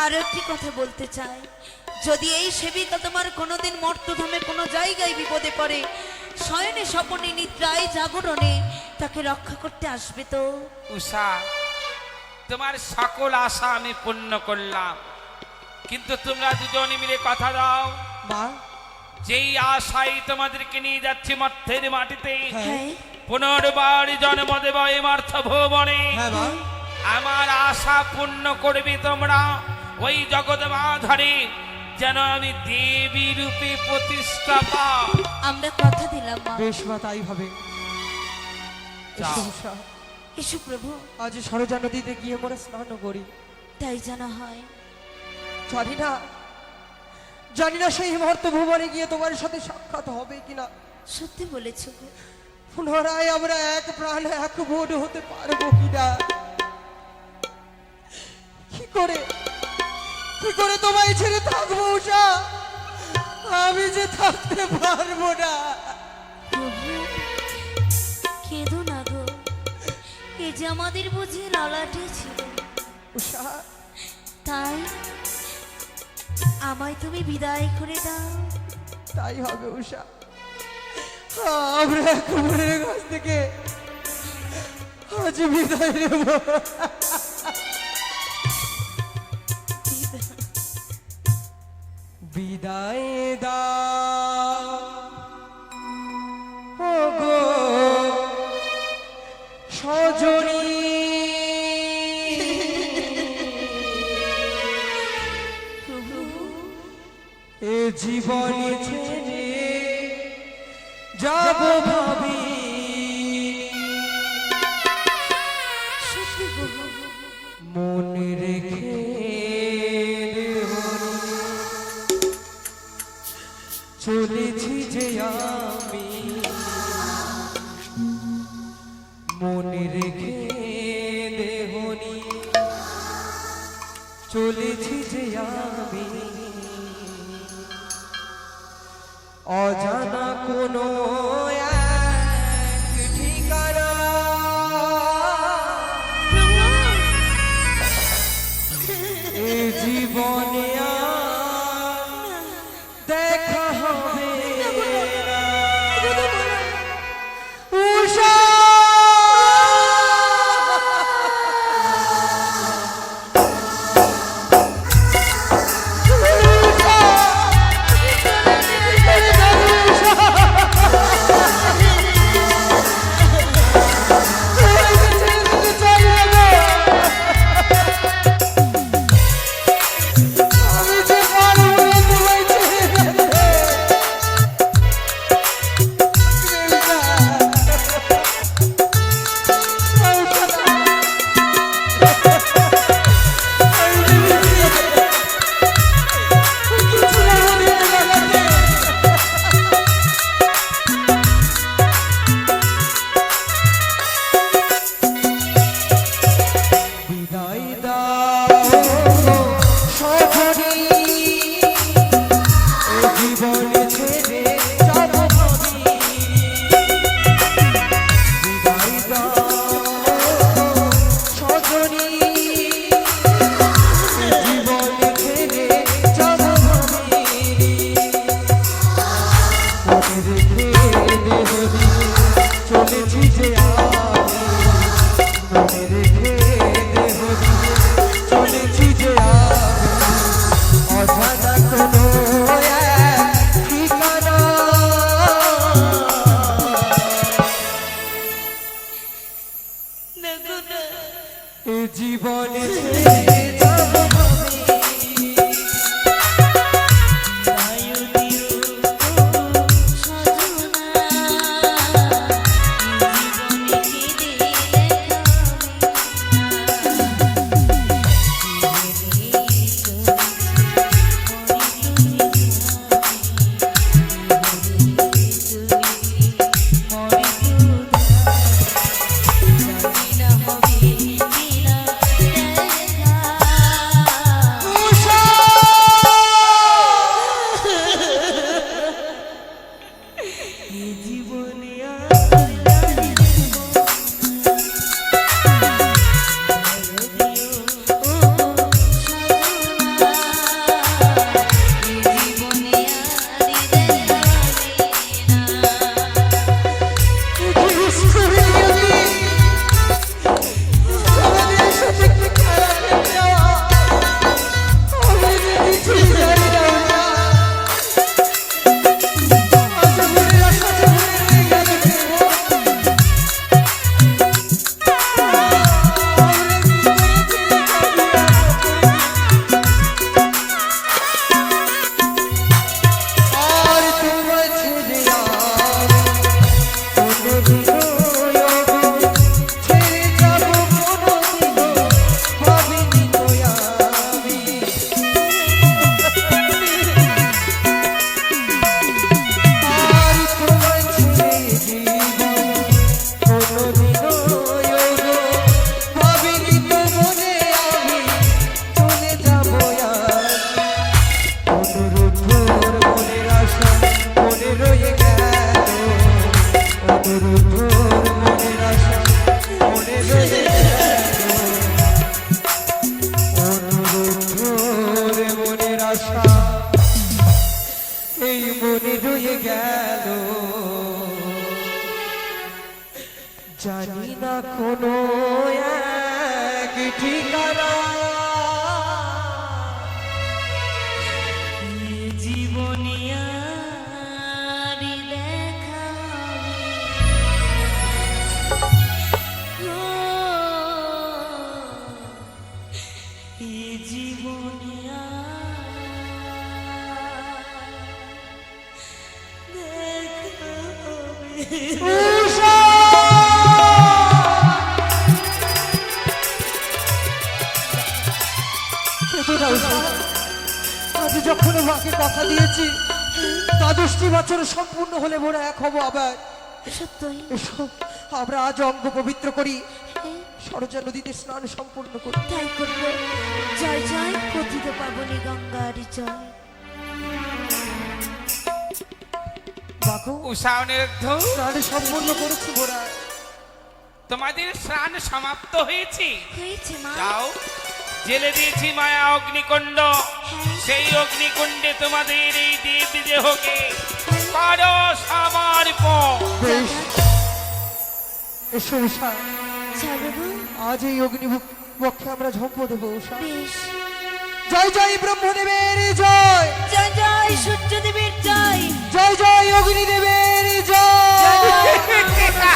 Speaker 1: আরো একটি কথা বলতে চাই, যদি এই সেবিকা তোমার কোনোদিন মর্তধামে কোনো জায়গায় বিপদে পড়ে, শয়নে স্বপনে নিদ্রায় জাগরণে তাকে রক্ষা করতে আসবে তো?
Speaker 5: উষা, তোমার সকল আশা আমি পূর্ণ করলাম, কিন্তু তোমরা দুজনে মিলে কথা দাও,
Speaker 3: মা,
Speaker 5: যেই আশাই তোমাদেরকে নিয়ে যাচ্ছে মর্ত্যের মাটিতে,
Speaker 1: হ্যাঁ,
Speaker 5: পুনর্বার জন্ম দেব এই মর্থ ভুবনে,
Speaker 3: হ্যাঁ মা,
Speaker 5: আমার আশা পূর্ণ করবে তোমরা। ওই জগৎ মাধরে যেন আমি দেবী রূপে প্রতিষ্ঠা পাই।
Speaker 1: আমরা কথা দিলাম মা।
Speaker 3: বেশ মা, তাই হবে।
Speaker 5: যাও।
Speaker 3: এসো উষা,
Speaker 1: এসো প্রভু,
Speaker 3: আজ সরজা নদীতে গিয়ে মোরা স্নান করি।
Speaker 1: তাই জানা হয়।
Speaker 3: জানি না সেই মর্ত ভুবনে গিয়ে তোমার সাথে সাক্ষাৎ হবে কিনা।
Speaker 1: সত্যি বলেছ গো।
Speaker 3: পুনরায় আমরা এক প্রাণ এক বোধ হতে পারবো কিনা। কি করে তোমায় ছেড়ে থাকবো উষা? আমি যে থাকতে পারবো না।
Speaker 1: প্রভু, কেঁদো না গো, এ যে আমাদের বুঝি লালাটে ছিল,
Speaker 3: উষা,
Speaker 1: তাই আমায় তুমি বিদায় করে দাও।
Speaker 3: তাই হবে উষা। আমরা এক বোনের কাছ থেকে আজ বিদায় নেব। বিদায় দাও ও গো সজনী,
Speaker 1: প্রভু,
Speaker 3: এ জীবন ছেড়ে যাব ভাবি।
Speaker 1: সত্যি গো,
Speaker 3: মনে রেখে চলেছি যে আমি, মনে রেখে দেহনি চলেছি যে আমি, অজানা কোনো এক ঠিকানা। এ জীবনে আর দেখা হবে না। উষা, উষা,
Speaker 1: দেখো না
Speaker 3: এ জীবনে ছেড়ে যাব আমি। এই মনে রয়ে গেল, জানি না কোনো এক ঠিকানা।
Speaker 1: জীবনিয়ারি লেখা জীবনিয়া
Speaker 3: আজ যখন মাকে কথা দিয়েছি দ্বাদশটি বছর সম্পূর্ণ হলে মোরা এক হবো আবার।
Speaker 1: সত্যই
Speaker 3: এসো আমরা আজ অঙ্গ পবিত্র করি, সরজা নদীতে স্নান সম্পূর্ণ করি।
Speaker 1: তাই করব। জয় জয় পতিত পাবনী গঙ্গার জয়।
Speaker 3: মাগো
Speaker 5: উষা অনিরুদ্ধ,
Speaker 3: স্নান সম্পূর্ণ করেছি মোরা।
Speaker 5: তোমাদের স্নান সমাপ্ত হয়েছে।
Speaker 1: হয়েছে মা।
Speaker 5: যাও, জেলে দিয়েছি মায়া অগ্নিকুণ্ড, সেই অগ্নিকুণ্ডে তোমাদের এই দেব দেহকে করো সমর্পণ।
Speaker 3: বেশ, এসো উষা,
Speaker 1: চলো গো।
Speaker 3: আজ এই অগ্নিবক্ষে আমরা ঝম্প দেবো উষা।
Speaker 1: বেশ।
Speaker 3: জয় জয় ব্রহ্মদেবের জয়,
Speaker 1: জয় জয় সূর্যদেবের জয়।
Speaker 3: জয় জয় অগ্নিদেবের জয়।
Speaker 1: জয় জয় মা,